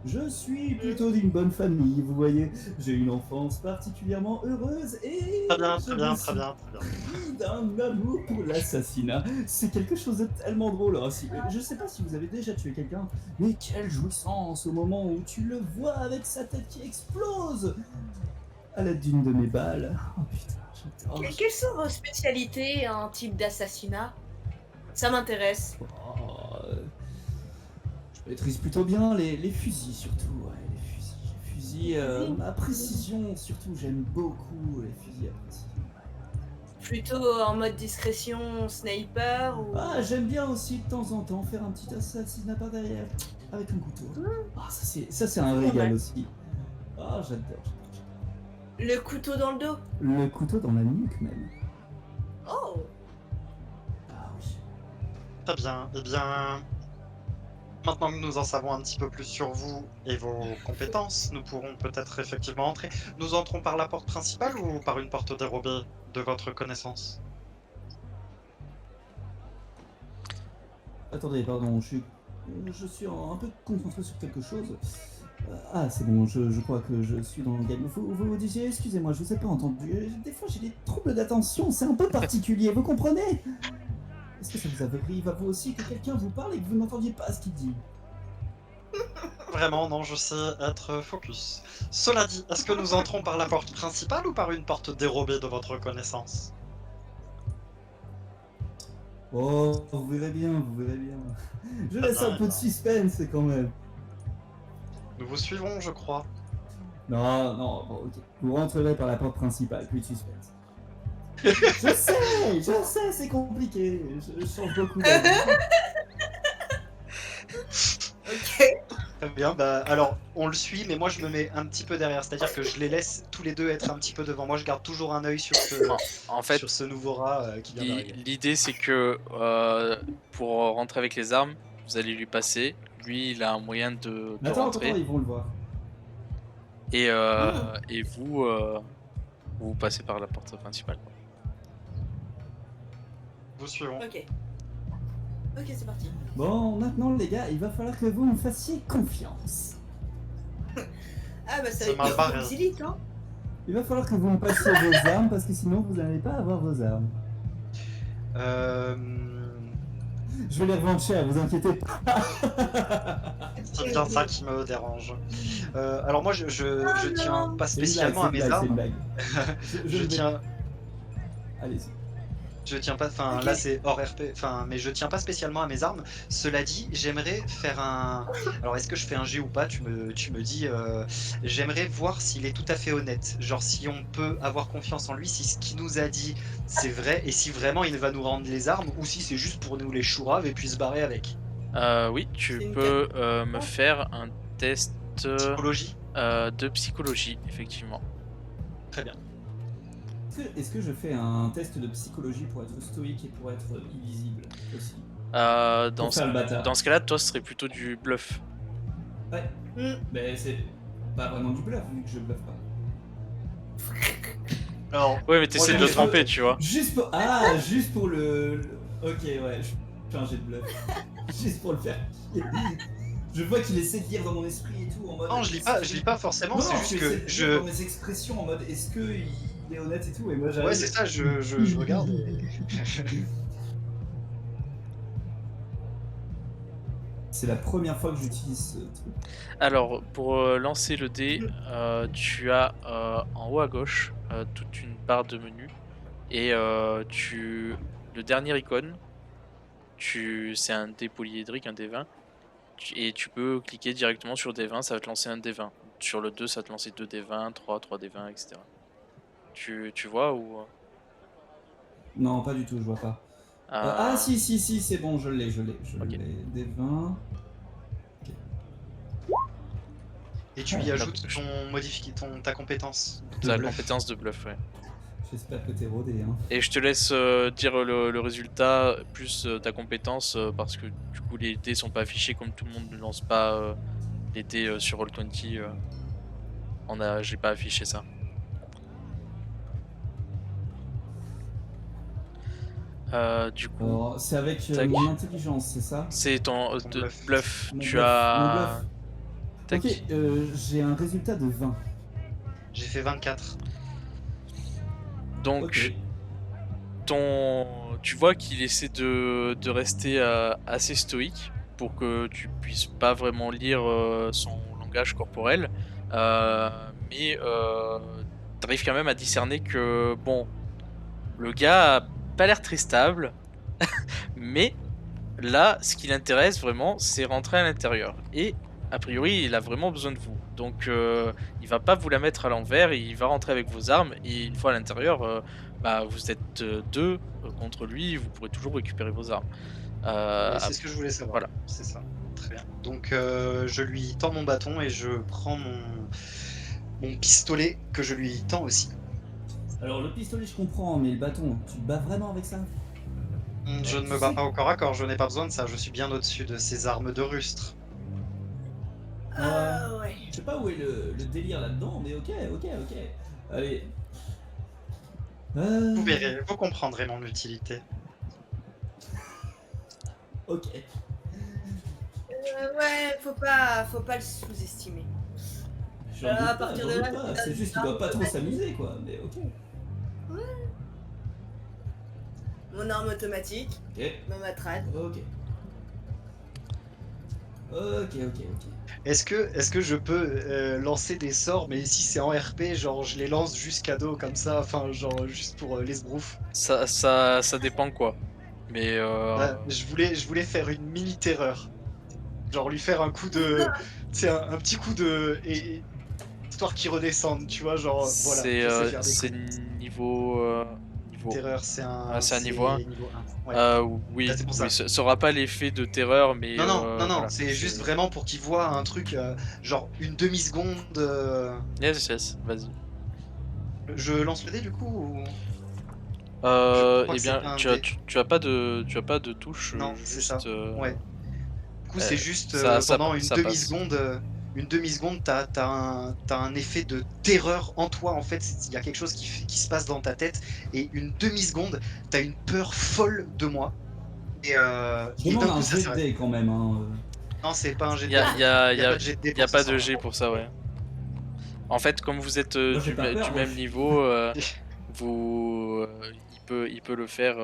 Speaker 5: je suis plutôt d'une bonne famille. Vous voyez, j'ai une enfance particulièrement heureuse et
Speaker 3: Très bien,
Speaker 5: je
Speaker 3: très bien,
Speaker 5: me
Speaker 3: très
Speaker 5: suis
Speaker 3: bien, très bien.
Speaker 5: pris d'un amour pour l'assassinat. C'est quelque chose de tellement drôle. Hein. Je sais pas si vous avez déjà tué quelqu'un, mais quelle jouissance au moment où tu le vois avec sa tête qui explose à l'aide d'une de mes balles. Oh putain, j'adore.
Speaker 4: Quelles sont vos spécialités en type d'assassinat? Ça m'intéresse.
Speaker 5: Oh, je maîtrise plutôt bien les fusils, surtout. Ouais, les fusils à précision, surtout. J'aime beaucoup les fusils à précision.
Speaker 4: Plutôt en mode discrétion, sniper ou...
Speaker 5: Ah, j'aime bien aussi de temps en temps faire un petit assassinat par derrière avec un couteau. Ah, ça c'est un régal
Speaker 4: Ouais.
Speaker 5: aussi. Ah, j'adore.
Speaker 4: Le couteau dans le dos.
Speaker 5: Le couteau dans la nuque même.
Speaker 4: Oh.
Speaker 5: Ah oui.
Speaker 3: Très bien. Eh bien, maintenant que nous en savons un petit peu plus sur vous et vos compétences, nous pourrons peut-être effectivement entrer. Nous entrons par la porte principale ou par une porte dérobée de votre connaissance?
Speaker 5: Attendez, pardon, je suis un peu concentré sur quelque chose. Ah, c'est bon, je crois que je suis dans le game. Vous disiez, excusez-moi, je vous ai pas entendu. Des fois, j'ai des troubles d'attention, c'est un peu particulier, vous comprenez? Est-ce que ça vous arrive à vous aussi que quelqu'un vous parle et que vous n'entendiez pas ce qu'il dit?
Speaker 3: Vraiment, non, je sais être focus. Cela dit, est-ce que nous entrons par la porte principale ou par une porte dérobée de votre connaissance?
Speaker 5: Oh, vous verrez bien, vous verrez bien. Je laisse
Speaker 3: bien,
Speaker 5: un peu de suspense quand même.
Speaker 3: Nous vous suivons, je crois.
Speaker 5: Non, bon, ok. Vous rentrerez par la porte principale, plus de suspense. Je sais, c'est compliqué. Je change beaucoup d'avis.
Speaker 4: Ok.
Speaker 3: Très bien, bah alors on le suit, mais moi je me mets un petit peu derrière, c'est-à-dire que je les laisse tous les deux être un petit peu devant. Moi je garde toujours un œil sur
Speaker 2: En fait,
Speaker 3: sur ce nouveau rat qui vient d'arriver.
Speaker 2: l'idée c'est que pour rentrer avec les armes, vous allez lui passer. Lui, il a un moyen de
Speaker 5: Attends,
Speaker 2: rentrer.
Speaker 5: ils vont le voir.
Speaker 2: Et vous, vous passez par la porte principale.
Speaker 3: Vous suivons.
Speaker 4: Ok. Ok, c'est parti.
Speaker 5: Bon, maintenant les gars, il va falloir que vous me fassiez confiance.
Speaker 4: Ah bah ça
Speaker 3: C'est
Speaker 4: va être
Speaker 3: mal barré.
Speaker 4: facile, hein.
Speaker 5: Il va falloir que vous me passiez vos armes parce que sinon vous n'allez pas avoir vos armes. Je vais les revendre cher, vous inquiétez pas.
Speaker 3: C'est bien ça qui me dérange. Alors moi je
Speaker 4: Ah
Speaker 3: tiens
Speaker 4: non.
Speaker 3: pas
Speaker 5: C'est une
Speaker 3: spécialement à
Speaker 5: blague,
Speaker 3: mes
Speaker 5: c'est une
Speaker 3: armes.
Speaker 5: blague.
Speaker 3: Je
Speaker 5: vais-
Speaker 3: tiens.
Speaker 5: Allez-y.
Speaker 3: Je tiens pas, enfin
Speaker 4: Ok.
Speaker 3: là c'est hors RP, enfin mais je tiens pas spécialement à mes armes. Cela dit, j'aimerais faire un. Alors est-ce que je fais un G ou pas? Tu me dis. J'aimerais voir s'il est tout à fait honnête. Genre si on peut avoir confiance en lui, si ce qu'il nous a dit c'est vrai et si vraiment il va nous rendre les armes ou si c'est juste pour nous les chourave et puis se barrer avec.
Speaker 2: Oui, tu
Speaker 4: C'est une
Speaker 2: peux me faire un test
Speaker 3: Psychologie?
Speaker 2: de psychologie, effectivement.
Speaker 3: Très bien.
Speaker 5: Est-ce que je fais un test de psychologie pour être stoïque et pour être illisible aussi?
Speaker 2: Dans
Speaker 5: Pour faire le bâtard.
Speaker 2: dans ce cas-là, toi, ce serait plutôt du bluff.
Speaker 5: Ouais.
Speaker 4: Hmm.
Speaker 5: Mais c'est pas vraiment du bluff vu que je bluffe pas.
Speaker 3: Alors,
Speaker 2: Ouais, mais t'essaies
Speaker 3: Moi,
Speaker 2: de le
Speaker 3: je-
Speaker 2: tremper, tu vois.
Speaker 5: Juste pour... juste pour Ok, ouais, je fais un jet de bluff. Juste pour le faire. Je vois qu'il essaie de lire dans mon esprit et tout en mode...
Speaker 3: non, je lis pas forcément,
Speaker 5: Non,
Speaker 3: c'est
Speaker 5: non,
Speaker 3: juste
Speaker 5: tu
Speaker 3: que
Speaker 5: essaies de lire
Speaker 3: je.
Speaker 5: dans mes expressions en mode est-ce que il est honnête et tout et moi j'arrive...
Speaker 3: Ouais, c'est ça, je regarde.
Speaker 5: C'est la première fois que j'utilise ce truc.
Speaker 2: Alors, pour lancer le dé, tu as en haut à gauche toute une barre de menu. Et le dernier icône, c'est un dé polyédrique, un dé 20. Et tu peux cliquer directement sur dé 20, ça va te lancer un dé 20. Sur le 2, ça va te lancer 2 dé 20, 3 dé 20, etc. Tu vois ou...
Speaker 5: Non, pas du tout, je vois pas.
Speaker 2: euh,
Speaker 5: Si, c'est bon, je l'ai.
Speaker 2: Ok.
Speaker 5: Des 20.
Speaker 3: Et tu y ajoutes ta compétence de
Speaker 2: ta
Speaker 3: bluff.
Speaker 2: compétence de bluff, ouais.
Speaker 5: J'espère que t'es rodé, hein.
Speaker 2: Et je te laisse dire le résultat plus ta compétence parce que du coup les dés sont pas affichés comme tout le monde ne lance pas les dés sur Roll20. J'ai pas affiché ça. Du coup,
Speaker 5: Alors, c'est avec
Speaker 2: tac.
Speaker 5: mon intelligence, c'est ça?
Speaker 2: C'est ton
Speaker 3: Ton bluff.
Speaker 2: bluff.
Speaker 5: Mon
Speaker 2: Tu
Speaker 5: bluff,
Speaker 2: as.
Speaker 5: mon bluff.
Speaker 2: Tac.
Speaker 5: Ok, j'ai un résultat de 20.
Speaker 3: J'ai fait 24.
Speaker 2: Donc,
Speaker 5: Ok.
Speaker 2: tu vois qu'il essaie de rester assez stoïque pour que tu puisses pas vraiment lire son langage corporel. Mais t'arrives quand même à discerner que, bon, le gars a pas l'air très stable. Mais là, ce qui l'intéresse vraiment, c'est rentrer à l'intérieur. Et a priori, il a vraiment besoin de vous. Donc, il va pas vous la mettre à l'envers. Il va rentrer avec vos armes. Et une fois à l'intérieur, vous êtes deux contre lui. Vous pourrez toujours récupérer vos armes.
Speaker 3: Et c'est ce que je voulais savoir.
Speaker 2: voilà.
Speaker 3: C'est ça. Très bien. Donc je lui tends mon bâton et je prends mon pistolet que je lui tends aussi.
Speaker 5: Alors, le pistolet, je comprends, mais le bâton, tu te bats vraiment avec ça?
Speaker 3: Je ne me bats pas au corps à corps, je n'ai pas besoin de ça. Je suis bien au-dessus de ces armes de rustre.
Speaker 4: Ouais.
Speaker 5: Je sais pas où est le délire là-dedans, mais ok. Allez.
Speaker 3: Vous verrez, vous comprendrez mon utilité.
Speaker 5: Ok.
Speaker 4: Ouais, faut pas le sous-estimer.
Speaker 5: J'en
Speaker 4: À
Speaker 5: doute
Speaker 4: partir
Speaker 5: pas,
Speaker 4: de là,
Speaker 5: c'est juste qu'il doit pas trop s'amuser, quoi, mais ok.
Speaker 4: Mon arme automatique,
Speaker 5: Ok.
Speaker 4: ma matrade.
Speaker 5: Ok.
Speaker 3: Est-ce que je peux lancer des sorts, mais si c'est en RP, genre je les lance jusqu'à dos comme ça, enfin genre juste pour les sbroufs.
Speaker 2: Ça dépend quoi. Mais
Speaker 3: Je voulais faire une mini terreur. Genre lui faire un coup de. Tu sais, un petit coup de. Et histoire qu'il redescende, tu vois, genre voilà. je sais faire des
Speaker 2: c'est
Speaker 3: coups.
Speaker 2: niveau.
Speaker 3: Terreur, c'est un.
Speaker 2: Ah, c'est un niveau 1.
Speaker 3: Niveau 1. Ouais.
Speaker 2: Oui,
Speaker 3: Ah, c'est pour ça.
Speaker 2: ça aura pas l'effet de terreur, mais.
Speaker 3: Non,
Speaker 2: voilà,
Speaker 3: c'est juste vraiment pour qu'il voit un truc, genre une demi-seconde.
Speaker 2: Yes, vas-y.
Speaker 3: Je lance le dé du coup ou...
Speaker 2: Eh
Speaker 3: que c'est
Speaker 2: bien,
Speaker 3: pas un
Speaker 2: tu as,
Speaker 3: dé.
Speaker 2: tu as pas de touche.
Speaker 3: Non, c'est
Speaker 2: juste,
Speaker 3: ça. Ouais. Du coup, c'est juste
Speaker 2: ça
Speaker 3: pendant
Speaker 2: passe.
Speaker 3: une demi-seconde, t'as un effet de terreur en toi. En fait, il y a quelque chose qui se passe dans ta tête. Et une demi-seconde, t'as une peur folle de moi. Et d'un
Speaker 5: Demande
Speaker 3: coup,
Speaker 5: un
Speaker 3: ça
Speaker 5: jet de
Speaker 3: s'arrête.
Speaker 5: dé quand même, hein.
Speaker 3: Non, c'est pas un jet
Speaker 2: Il
Speaker 3: de
Speaker 2: y a,
Speaker 3: dé.
Speaker 2: y a-
Speaker 3: Il
Speaker 2: y
Speaker 3: y a
Speaker 2: a-
Speaker 3: pas de jet de dé
Speaker 2: y a
Speaker 3: pour
Speaker 2: pas
Speaker 3: ce
Speaker 2: de
Speaker 3: sort.
Speaker 2: G pour ça, ouais. En fait, comme vous êtes
Speaker 5: Moi, j'ai
Speaker 2: du
Speaker 5: pas peur, moi,
Speaker 2: même
Speaker 5: je-
Speaker 2: niveau, il peut le faire.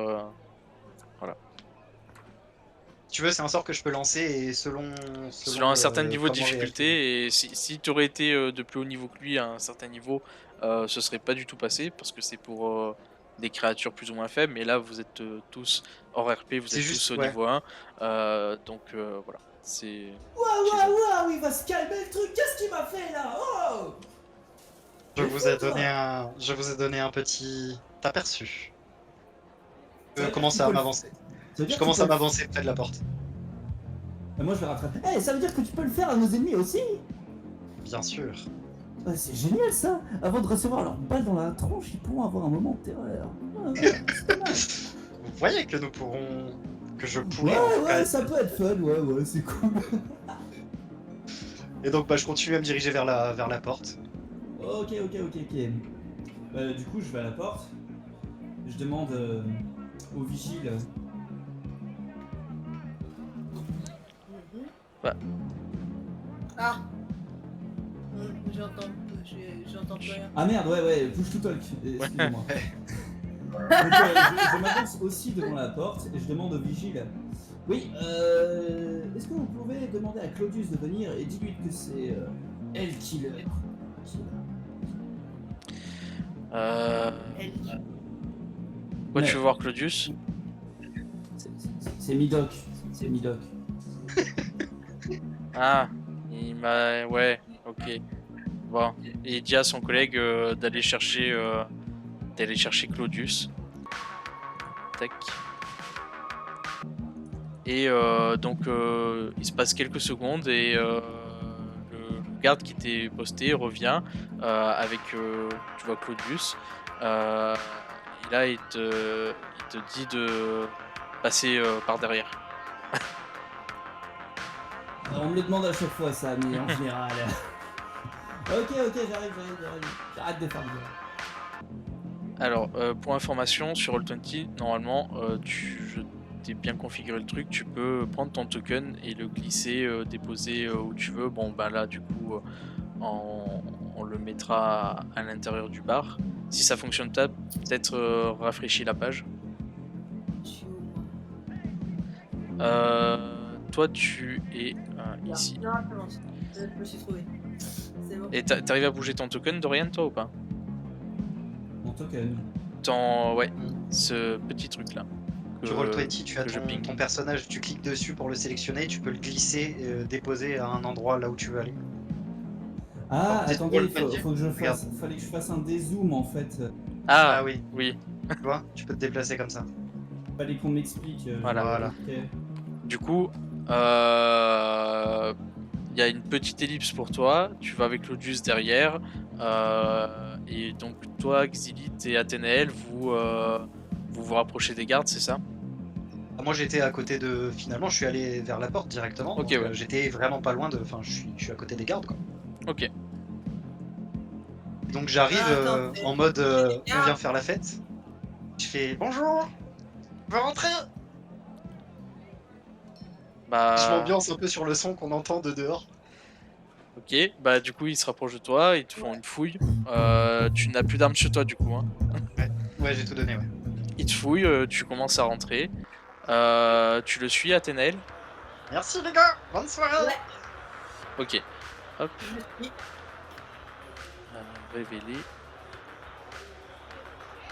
Speaker 3: Tu veux, c'est un sort que je peux lancer et selon
Speaker 2: Selon un certain niveau de
Speaker 3: comment réagir.
Speaker 2: difficulté, et si tu aurais été de plus haut niveau que lui à un certain niveau, ce serait pas du tout passé parce que c'est pour des créatures plus ou moins faibles, mais là vous êtes tous hors RP, vous
Speaker 3: C'est
Speaker 2: êtes
Speaker 3: juste,
Speaker 2: tous au
Speaker 3: ouais.
Speaker 2: niveau 1, donc voilà, c'est...
Speaker 5: Waouh, il va se calmer le truc, qu'est-ce qu'il m'a fait là? Oh!
Speaker 3: Je
Speaker 5: Mais
Speaker 3: vous ai
Speaker 5: fous-toi.
Speaker 3: donné un petit aperçu.
Speaker 5: Ça
Speaker 3: Je
Speaker 5: veut dire
Speaker 3: commence
Speaker 5: que tu
Speaker 3: à
Speaker 5: peux le-
Speaker 3: m'avancer.
Speaker 5: Ça veut dire
Speaker 3: Je
Speaker 5: que tu
Speaker 3: commence
Speaker 5: peux
Speaker 3: à
Speaker 5: le-
Speaker 3: m'avancer près de la porte.
Speaker 5: Moi je vais rattraper. Eh, ça veut dire que tu peux le faire à nos ennemis aussi?
Speaker 3: Bien sûr.
Speaker 5: Ouais, c'est génial ça! Avant de recevoir leur balle dans la tronche, ils pourront avoir un moment de terreur. C'est pas mal.
Speaker 3: Vous voyez que nous pourrons... Que je pourrais en
Speaker 5: Ouais,
Speaker 3: tout cas...
Speaker 5: ouais, ça peut être fun, ouais, c'est cool.
Speaker 3: Et donc bah, je continue à me diriger vers la porte.
Speaker 5: Ok. Du coup, je vais à la porte. Je demande au vigile.
Speaker 4: Mhm.
Speaker 2: Ouais.
Speaker 4: Ah. J'entends plus rien.
Speaker 5: Ah merde, ouais, push to talk. Excusez-moi. Donc, je m'avance aussi devant la porte et je demande au vigile. Oui, est-ce que vous pouvez demander à Claudius de venir et dis-lui que c'est elle killer.
Speaker 4: Elle.
Speaker 2: Pourquoi tu veux voir Claudius?
Speaker 5: C'est Midoc. C'est Midoc.
Speaker 2: Ah, il m'a... Ouais, ok. Bon, il dit à son collègue d'aller chercher Claudius. Tac. Et donc il se passe quelques secondes et le garde qui était posté revient avec, tu vois, Claudius. Et là il te dit de passer par derrière.
Speaker 5: On me le demande à chaque fois ça, mais en général. Ok, j'arrive. J'arrête de faire le gars.
Speaker 2: Alors, pour information, sur Roll20, normalement, je t'ai bien configuré le truc, tu peux prendre ton token et le glisser, déposer où tu veux. Bon, bah là, du coup, on le mettra à l'intérieur du bar. Si ça fonctionne pas, peut-être rafraîchis la page. Toi, tu es ici.
Speaker 4: Non, c'est bon, je me suis trouvé. C'est bon.
Speaker 2: Et t'arrives à bouger ton token, Dorian, toi, ou pas?
Speaker 5: Mon token.
Speaker 2: Ouais, ce petit truc-là.
Speaker 3: Tu Roll20, tu as
Speaker 2: que je ping.
Speaker 3: ton personnage, tu cliques dessus pour le sélectionner, tu peux le glisser, déposer à un endroit là où tu veux aller.
Speaker 5: Ah,
Speaker 3: Alors,
Speaker 5: attendez,
Speaker 3: Roll20,
Speaker 5: faut que je
Speaker 3: regarde.
Speaker 5: fallait que je fasse un dézoom en fait.
Speaker 2: Ah,
Speaker 3: oui,
Speaker 2: oui.
Speaker 3: tu vois, tu peux te déplacer comme ça.
Speaker 5: Fallait qu'on m'explique.
Speaker 2: Voilà.
Speaker 5: Ok.
Speaker 2: Du coup, il y a une petite ellipse pour toi. Tu vas avec Claudius derrière. Et donc, toi, Xilith et Athénaël, vous vous rapprochez des gardes, c'est ça?
Speaker 3: Moi j'étais à côté de... Finalement je suis allé vers la porte directement,
Speaker 2: Ok,
Speaker 3: donc,
Speaker 2: ouais.
Speaker 3: j'étais vraiment pas loin de... Enfin je suis à côté des gardes quoi.
Speaker 2: Ok.
Speaker 3: Donc j'arrive
Speaker 4: Ah, attends,
Speaker 3: en mode on
Speaker 4: Ah.
Speaker 3: vient faire la fête. Je fais bonjour, je veux rentrer.
Speaker 2: Bah,
Speaker 3: Je m'ambiance un peu sur le son qu'on entend de dehors.
Speaker 2: ok. Bah, du coup, ils se rapprochent de toi. Ils te font une fouille. Tu n'as plus d'armes sur toi, du coup. Hein.
Speaker 3: Ouais j'ai tout donné ouais.
Speaker 2: Ils te fouillent. Tu commences à rentrer. Tu le suis, Athénaël?
Speaker 3: Merci les gars, bonne soirée.
Speaker 4: Ouais.
Speaker 2: Ok. Hop.
Speaker 4: Je suis.
Speaker 2: Révéler.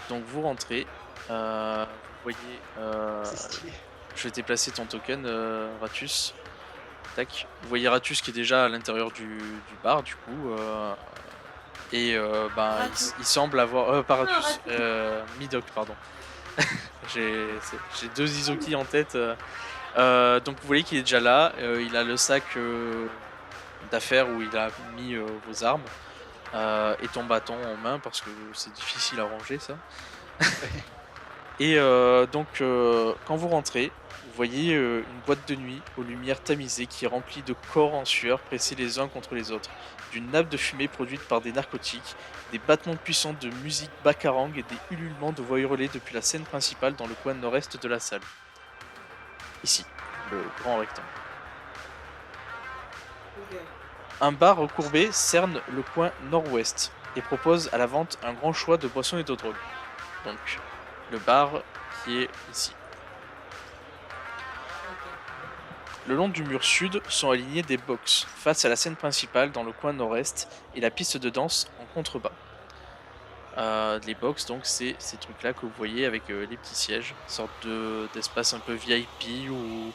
Speaker 2: Donc vous rentrez. Vous voyez.
Speaker 3: C'est stylé.
Speaker 2: Je vais déplacer ton token, Ratus. Tac. Vous voyez Ratus qui est déjà à l'intérieur du bar, du coup.
Speaker 4: Ratus.
Speaker 2: Il semble avoir. Pas Ratus.
Speaker 4: Ratus.
Speaker 2: Midoc, pardon. J'ai deux Izoki en tête. Donc vous voyez qu'il est déjà là. Il a le sac d'affaires où il a mis vos armes. Et ton bâton en main parce que c'est difficile à ranger ça. Et quand vous rentrez, vous voyez une boîte de nuit aux lumières tamisées qui est remplie de corps en sueur pressés les uns contre les autres, d'une nappe de fumée produite par des narcotiques, des battements puissants de musique bacarang et des ululements de voix hurlées depuis la scène principale dans le coin nord-est de la salle. Ici, le grand rectangle.
Speaker 4: Ok.
Speaker 2: Un bar recourbé cerne le coin nord-ouest et propose à la vente un grand choix de boissons et de drogues. Donc, le bar qui est ici. Le long du mur sud sont alignés des box face à la scène principale dans le coin nord-est et la piste de danse en contrebas. Les box, donc c'est ces trucs-là que vous voyez avec les petits sièges, une sorte d'espace un peu VIP où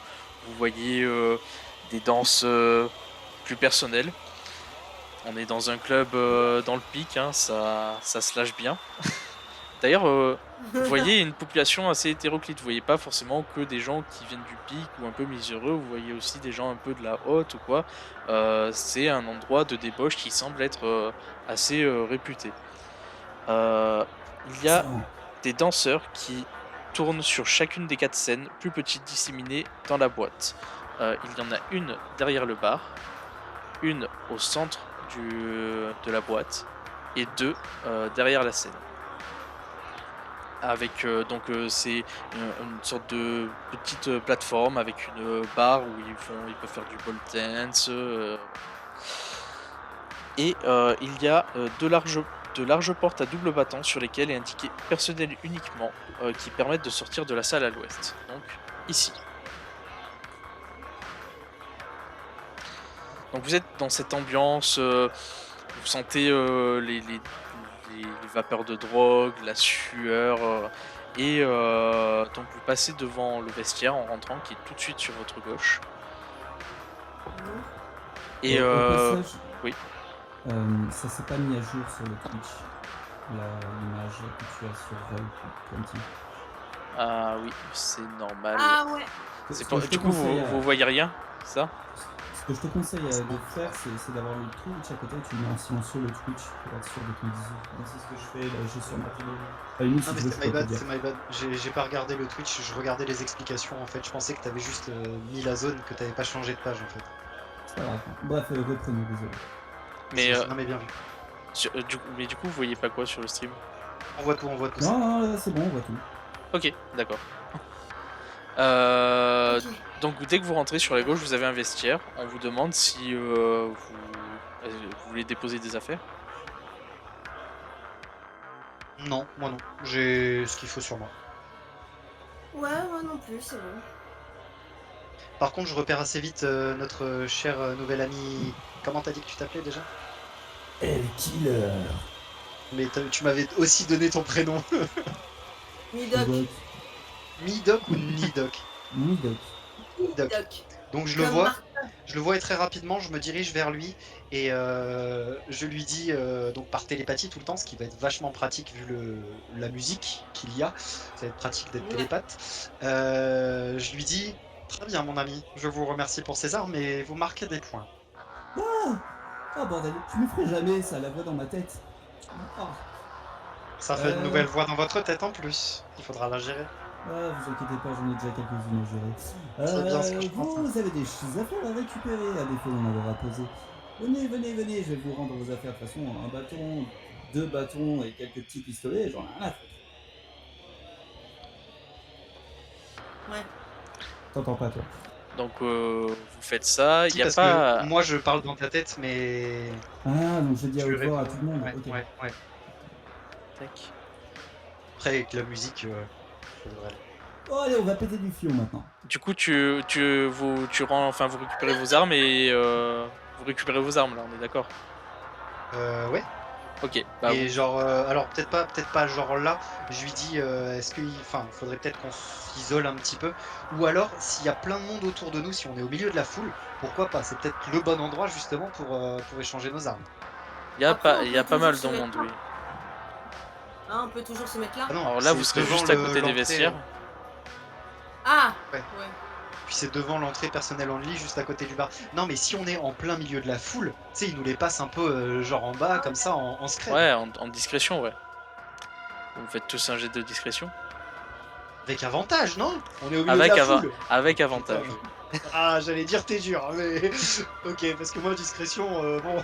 Speaker 2: vous voyez des danses plus personnelles. On est dans un club dans le pic, hein, ça se lâche bien. D'ailleurs, vous voyez une population assez hétéroclite. Vous voyez pas forcément que des gens qui viennent du pic ou un peu miséreux. Vous voyez aussi des gens un peu de la haute ou quoi. C'est un endroit de débauche qui semble être assez réputé. Il y a
Speaker 5: Excellent.
Speaker 2: des danseurs qui tournent sur chacune des 4 scènes plus petites disséminées dans la boîte. Il y en a une derrière le bar, une au centre de la boîte et 2 derrière la scène. Avec c'est une sorte de petite plateforme avec une barre où ils peuvent faire du ball dance. Et il y a de larges portes à double battant sur lesquelles est indiqué personnel uniquement qui permettent de sortir de la salle à l'ouest. Donc ici. Donc vous êtes dans cette ambiance, vous sentez les vapeurs de drogue, la sueur, et donc vous passez devant le vestiaire en rentrant qui est tout de suite sur votre gauche. Et
Speaker 5: Au passage,
Speaker 2: oui.
Speaker 5: Ça s'est pas mis à jour sur le Twitch, l'image que tu as sur Roll20.
Speaker 2: Ah oui, c'est normal.
Speaker 4: Ah ouais.
Speaker 2: C'est
Speaker 5: Ce
Speaker 2: pour...
Speaker 5: que je te
Speaker 2: Du coup,
Speaker 5: conseille,
Speaker 2: vous voyez rien, c'est ça?
Speaker 5: Ce que je te conseille de faire, c'est d'avoir le Twitch à côté, tu mets en silencieux le Twitch pour être sûr de ton visu. Moi, c'est ce que je fais, là, j'ai sur ma télé. Une
Speaker 3: Non, mais
Speaker 5: si
Speaker 3: c'est my bad, c'est my bad. J'ai pas regardé le Twitch, je regardais les explications en fait. Je pensais que t'avais juste mis la zone, que t'avais pas changé de page en fait.
Speaker 5: C'est pas grave. Bref, reprenez, désolé.
Speaker 2: Mais,
Speaker 3: Non, mais bien vu.
Speaker 2: mais du coup, vous voyez pas quoi sur le stream?
Speaker 3: On voit tout, ça.
Speaker 5: Non, là, c'est bon, on voit tout.
Speaker 2: Ok, d'accord.
Speaker 4: Ok.
Speaker 2: Donc dès que vous rentrez sur la gauche, vous avez un vestiaire. On vous demande si vous voulez déposer des affaires.
Speaker 3: Non, moi non. J'ai ce qu'il faut sur moi.
Speaker 4: Ouais, moi non plus, c'est bon.
Speaker 3: Par contre, je repère assez vite notre cher nouvel ami. Comment t'as dit que tu t'appelais déjà?
Speaker 5: El Killer.
Speaker 3: Mais tu m'avais aussi donné ton prénom.
Speaker 4: Midoc.
Speaker 3: Midoc ou Nidoc?
Speaker 5: Midoc.
Speaker 3: Midoc.
Speaker 4: Midoc.
Speaker 3: Donc je
Speaker 4: Comme
Speaker 3: le vois et très rapidement, je me dirige vers lui et je lui dis donc par télépathie tout le temps, ce qui va être vachement pratique vu la musique qu'il y a. Ça va être pratique d'être télépathe. Je lui dis très bien mon ami, je vous remercie pour ces armes et vous marquez des points.
Speaker 5: Ah bordel, je me ferai jamais ça, la voix dans ma tête. Oh.
Speaker 3: Ça fait une nouvelle voix dans votre tête en plus. Il faudra la gérer.
Speaker 5: Ah, vous inquiétez pas, j'en ai déjà quelques-unes à gérer.
Speaker 3: C'est bien ce que je pense.
Speaker 5: Vous avez des affaires à récupérer à défaut d'en avoir à poser. Venez, je vais vous rendre vos affaires. De toute façon, un bâton, 2 bâtons et quelques petits pistolets, j'en ai rien à foutre.
Speaker 4: Ouais.
Speaker 5: T'entends pas, toi?
Speaker 2: Donc vous faites ça. Il
Speaker 3: Si,
Speaker 2: y a
Speaker 3: parce
Speaker 2: pas.
Speaker 3: que moi je parle dans ta tête, mais.
Speaker 5: Ah, donc je dis à
Speaker 3: Tu
Speaker 5: haute voix à
Speaker 3: réponds.
Speaker 5: tout le monde.
Speaker 3: Ouais,
Speaker 5: Ok.
Speaker 3: ouais.
Speaker 2: Tac.
Speaker 3: Après avec la musique, ça devrait aller.
Speaker 5: Oh, allez, on va péter du fion maintenant.
Speaker 2: Du coup, vous récupérez vos armes et vous récupérez vos armes là. On est d'accord?
Speaker 3: Ouais.
Speaker 2: Ok. Bah,
Speaker 3: Et genre, alors peut-être pas genre là, je lui dis, faudrait peut-être qu'on s'isole un petit peu, ou alors s'il y a plein de monde autour de nous, si on est au milieu de la foule, pourquoi pas, c'est peut-être le bon endroit justement pour échanger nos armes.
Speaker 2: il y a
Speaker 4: Après, on
Speaker 2: pas
Speaker 4: peut
Speaker 2: mal de
Speaker 4: toujours se
Speaker 2: monde,
Speaker 4: mettre
Speaker 2: oui.
Speaker 4: Hein, on peut toujours se mettre là.
Speaker 3: Ah non,
Speaker 2: Alors là,
Speaker 3: c'est
Speaker 2: vous serez
Speaker 3: devant
Speaker 2: juste à côté des
Speaker 3: l'entrée,
Speaker 2: vestiaires.
Speaker 4: Ah
Speaker 3: Ouais. Puis c'est devant l'entrée personnelle only, juste à côté du bar. Non mais si on est en plein milieu de la foule, tu sais, ils nous les passent un peu genre en bas, comme ça, en secret.
Speaker 2: Ouais, en discrétion, ouais. Vous faites tous un jet de discrétion.
Speaker 3: Avec avantage, non? On est au milieu de la foule.
Speaker 2: Avec avantage.
Speaker 3: Putain. Ah, j'allais dire t'es dur, mais ok, parce que moi discrétion, bon.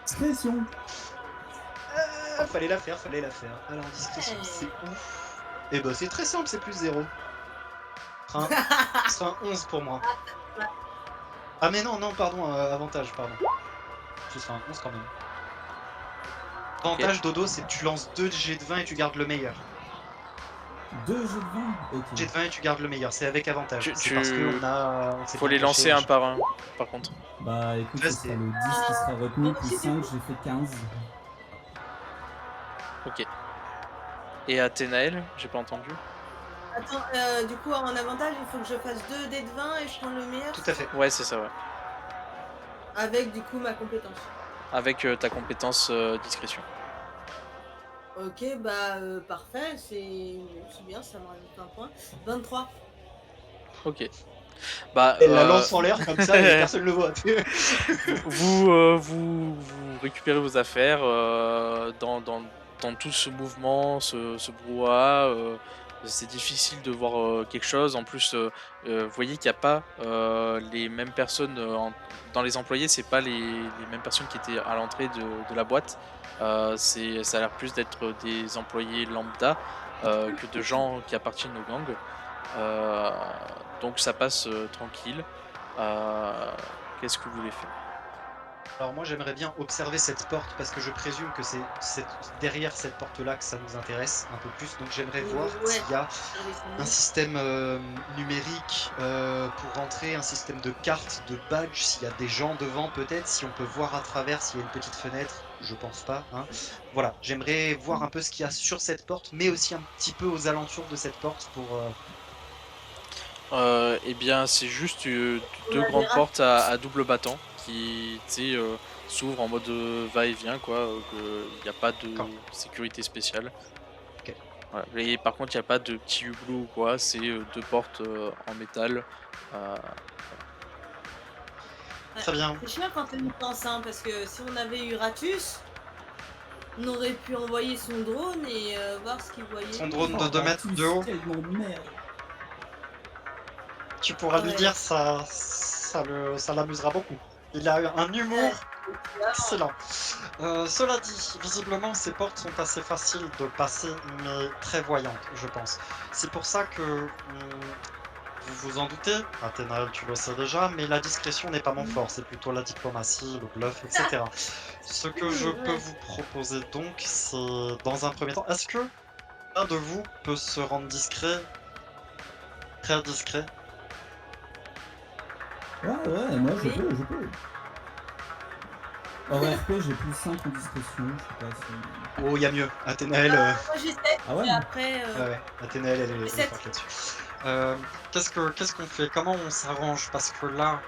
Speaker 5: Discrétion.
Speaker 3: Fallait la faire. Alors discrétion, c'est ouf. Et bah c'est très simple, c'est plus 0. Ce sera un 11 pour moi. Ah mais non, pardon, avantage, pardon. Ce sera un 11 quand même. Avantage, Dodo, c'est que tu lances 2 jets de 20 et tu gardes le meilleur.
Speaker 5: 2 jets de 20. Ok.
Speaker 3: Jet de 20 et tu gardes le meilleur, c'est avec avantage. C'est
Speaker 2: Tu-
Speaker 3: parce que on s'est
Speaker 2: Faut
Speaker 3: bien
Speaker 2: les lancer
Speaker 3: caché,
Speaker 2: un par un, par contre.
Speaker 5: Bah écoute,
Speaker 3: Ouais,
Speaker 5: ce sera
Speaker 3: c'est-
Speaker 5: le 10 qui sera retenu, plus 5, j'ai fait 15.
Speaker 2: Et Athénaël, j'ai pas entendu.
Speaker 4: Attends, du coup, en avantage, il faut que je fasse 2 dés de 20 et je prends le meilleur.
Speaker 3: Tout à fait.
Speaker 2: Ouais, c'est ça, ouais.
Speaker 4: Avec, du coup, ma compétence.
Speaker 2: Avec ta compétence discrétion.
Speaker 4: Ok, parfait, c'est bien, ça me rajoute un point. 23.
Speaker 2: Ok. Bah,
Speaker 3: Elle la lance en l'air comme ça et personne le voit.
Speaker 2: vous récupérez vos affaires dans tout ce mouvement, ce brouhaha. C'est difficile de voir quelque chose. En plus, vous voyez qu'il n'y a pas les mêmes personnes dans les employés. C'est pas les mêmes personnes qui étaient à l'entrée de la boîte. Ça a l'air plus d'être des employés lambda que de gens qui appartiennent au gang. Euh, donc ça passe tranquille. Qu'est-ce que vous voulez faire?
Speaker 3: Alors moi j'aimerais bien observer cette porte parce que je présume que c'est derrière cette porte-là que ça nous intéresse un peu plus. Donc j'aimerais voir
Speaker 4: Ouais.
Speaker 3: s'il y a un système numérique pour rentrer, un système de cartes, de badges, s'il y a des gens devant peut-être, si on peut voir à travers, s'il y a une petite fenêtre, je pense pas. Hein. Voilà, j'aimerais voir un peu ce qu'il y a sur cette porte, mais aussi un petit peu aux alentours de cette porte pour...
Speaker 2: Eh bien, c'est juste deux
Speaker 4: Ouais,
Speaker 2: grandes
Speaker 4: des rats.
Speaker 2: portes à double battant qui s'ouvrent en mode va-et-vient, quoi. Il n'y a pas de
Speaker 3: D'accord.
Speaker 2: sécurité spéciale.
Speaker 3: Ok.
Speaker 2: Voilà. Et par contre, il n'y a pas de petit hublot ou quoi. C'est deux portes en métal.
Speaker 3: Très bien.
Speaker 4: C'est chiant quand on y pense, hein, parce que si on avait eu Ratus, on aurait pu envoyer son drone et voir ce qu'il voyait.
Speaker 3: Son drone de
Speaker 5: Oh,
Speaker 3: 2 mètres de haut,
Speaker 5: Quel monde de merde.
Speaker 3: tu pourras lui
Speaker 4: Ouais.
Speaker 3: dire, ça l'amusera beaucoup. Il a un humour excellent. Cela dit, visiblement ces portes sont assez faciles de passer, mais très voyantes, je pense. C'est pour ça que vous vous en doutez, Athénaël, tu le sais déjà, mais la discrétion n'est pas mon fort, c'est plutôt la diplomatie, le bluff, etc. Ce que je peux vous proposer donc, c'est dans un premier temps, est-ce que l'un de vous peut se rendre discret, très discret?
Speaker 5: Ouais, moi je
Speaker 4: Oui.
Speaker 5: peux. En RP, j'ai plus 5 en discrétion, je sais pas si...
Speaker 3: Oh, il y a mieux. Athénaël,
Speaker 4: Moi j'essaie,
Speaker 5: Ah ouais
Speaker 4: et après.
Speaker 3: ouais, Athénaël, elle est
Speaker 4: Sept.
Speaker 3: forte là-dessus. Qu'est-ce qu'on fait? Comment on s'arrange? Parce que là,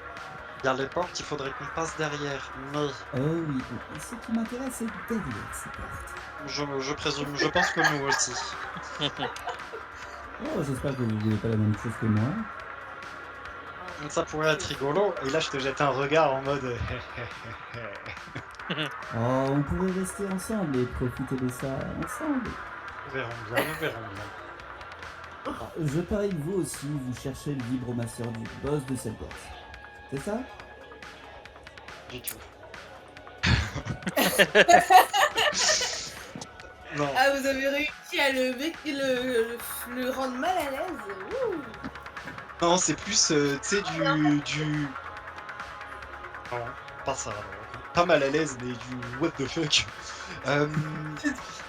Speaker 3: il y a les portes, il faudrait qu'on passe derrière. Mais
Speaker 5: Oui, ce qui m'intéresse, c'est derrière ces portes.
Speaker 3: je présume, je pense que nous aussi.
Speaker 5: Oh, j'espère que vous voulez pas la même chose que moi.
Speaker 3: Ça pourrait être rigolo. Et là, je te jette un regard en mode.
Speaker 5: Oh, on pourrait rester ensemble et profiter de ça ensemble.
Speaker 3: Nous verrons bien.
Speaker 5: Je parie que vous aussi, vous cherchez le vibromasseur du boss de cette boîte. C'est ça?
Speaker 3: Du tout. Non.
Speaker 4: Ah, vous avez réussi à le rendre mal à l'aise. Ouh.
Speaker 3: Non, c'est plus, tu sais, du... Non, pas ça. Pas mal à l'aise, mais du what the fuck.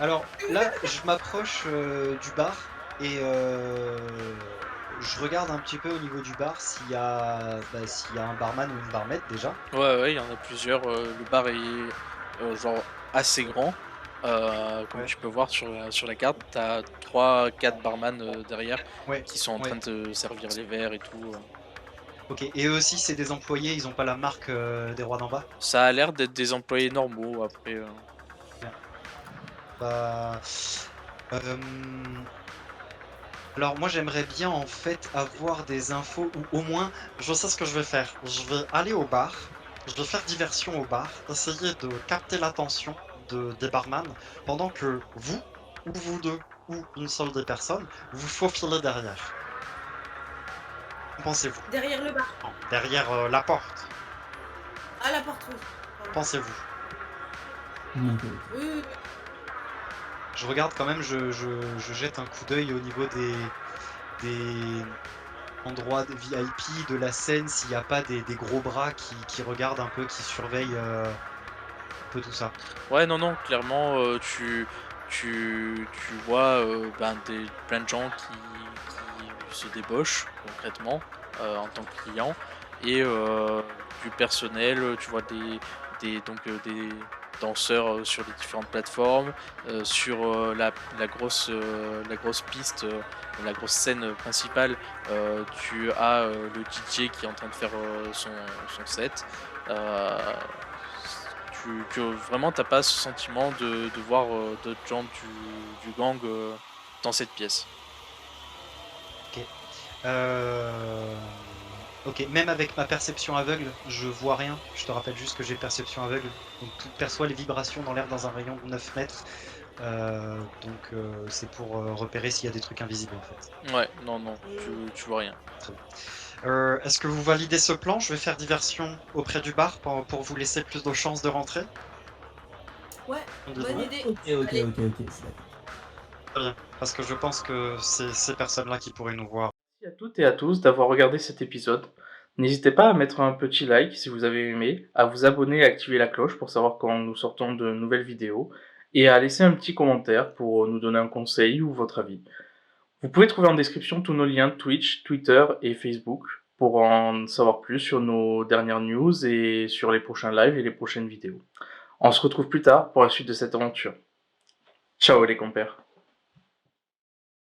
Speaker 3: Alors là, je m'approche du bar et je regarde un petit peu au niveau du bar s'il y a un barman ou une barmaid déjà.
Speaker 2: Ouais, il y en a plusieurs. Le bar est genre assez grand. Comme
Speaker 3: Ouais.
Speaker 2: tu peux voir sur la carte, t'as 3-4 barman derrière
Speaker 3: Ouais.
Speaker 2: qui sont en train de servir les verres et tout.
Speaker 3: Ok. Et eux aussi, c'est des employés, ils ont pas la marque des rois d'en bas.
Speaker 2: Ça a l'air d'être des employés normaux après.
Speaker 3: Bah, alors moi j'aimerais bien en fait avoir des infos ou au moins je sais ce que je vais faire. Je vais aller au bar, je vais faire diversion au bar, essayer de capter l'attention des barman pendant que vous ou vous deux ou une seule des personnes vous faufilez derrière. Qu'en pensez-vous?
Speaker 4: Derrière le bar.
Speaker 3: Non, derrière la porte.
Speaker 4: À la porte, oui.
Speaker 3: Qu'en pensez-vous?
Speaker 5: Ok.
Speaker 4: Oui.
Speaker 3: Je regarde quand même, je jette un coup d'œil au niveau des endroits de VIP de la scène, s'il n'y a pas des gros bras qui regardent un peu, qui surveillent un peu tout ça.
Speaker 2: Ouais, non, clairement, tu vois plein de gens qui se débauchent concrètement en tant que client et du personnel, tu vois des danseurs sur les différentes plateformes, sur la grosse piste, la grosse scène principale, tu as le DJ qui est en train de faire son set. Euh, vraiment, t'as pas ce sentiment de voir d'autres gens du gang dans cette pièce.
Speaker 3: Ok. Ok, même avec ma perception aveugle, je vois rien. Je te rappelle juste que j'ai perception aveugle. Donc tu perçois les vibrations dans l'air dans un rayon de 9 mètres. C'est pour repérer s'il y a des trucs invisibles en fait.
Speaker 2: Ouais, non, tu vois rien.
Speaker 3: Est-ce que vous validez ce plan? Je vais faire diversion auprès du bar pour vous laisser plus de chances de rentrer.
Speaker 4: Ouais, bonne idée.
Speaker 5: Ok,
Speaker 4: Allez.
Speaker 5: je suis d'accord.
Speaker 3: Très bien, parce que je pense que c'est ces personnes-là qui pourraient nous voir.
Speaker 1: Merci à toutes et à tous d'avoir regardé cet épisode. N'hésitez pas à mettre un petit like si vous avez aimé, à vous abonner et activer la cloche pour savoir quand nous sortons de nouvelles vidéos, et à laisser un petit commentaire pour nous donner un conseil ou votre avis. Vous pouvez trouver en description tous nos liens Twitch, Twitter et Facebook pour en savoir plus sur nos dernières news et sur les prochains lives et les prochaines vidéos. On se retrouve plus tard pour la suite de cette aventure. Ciao les compères!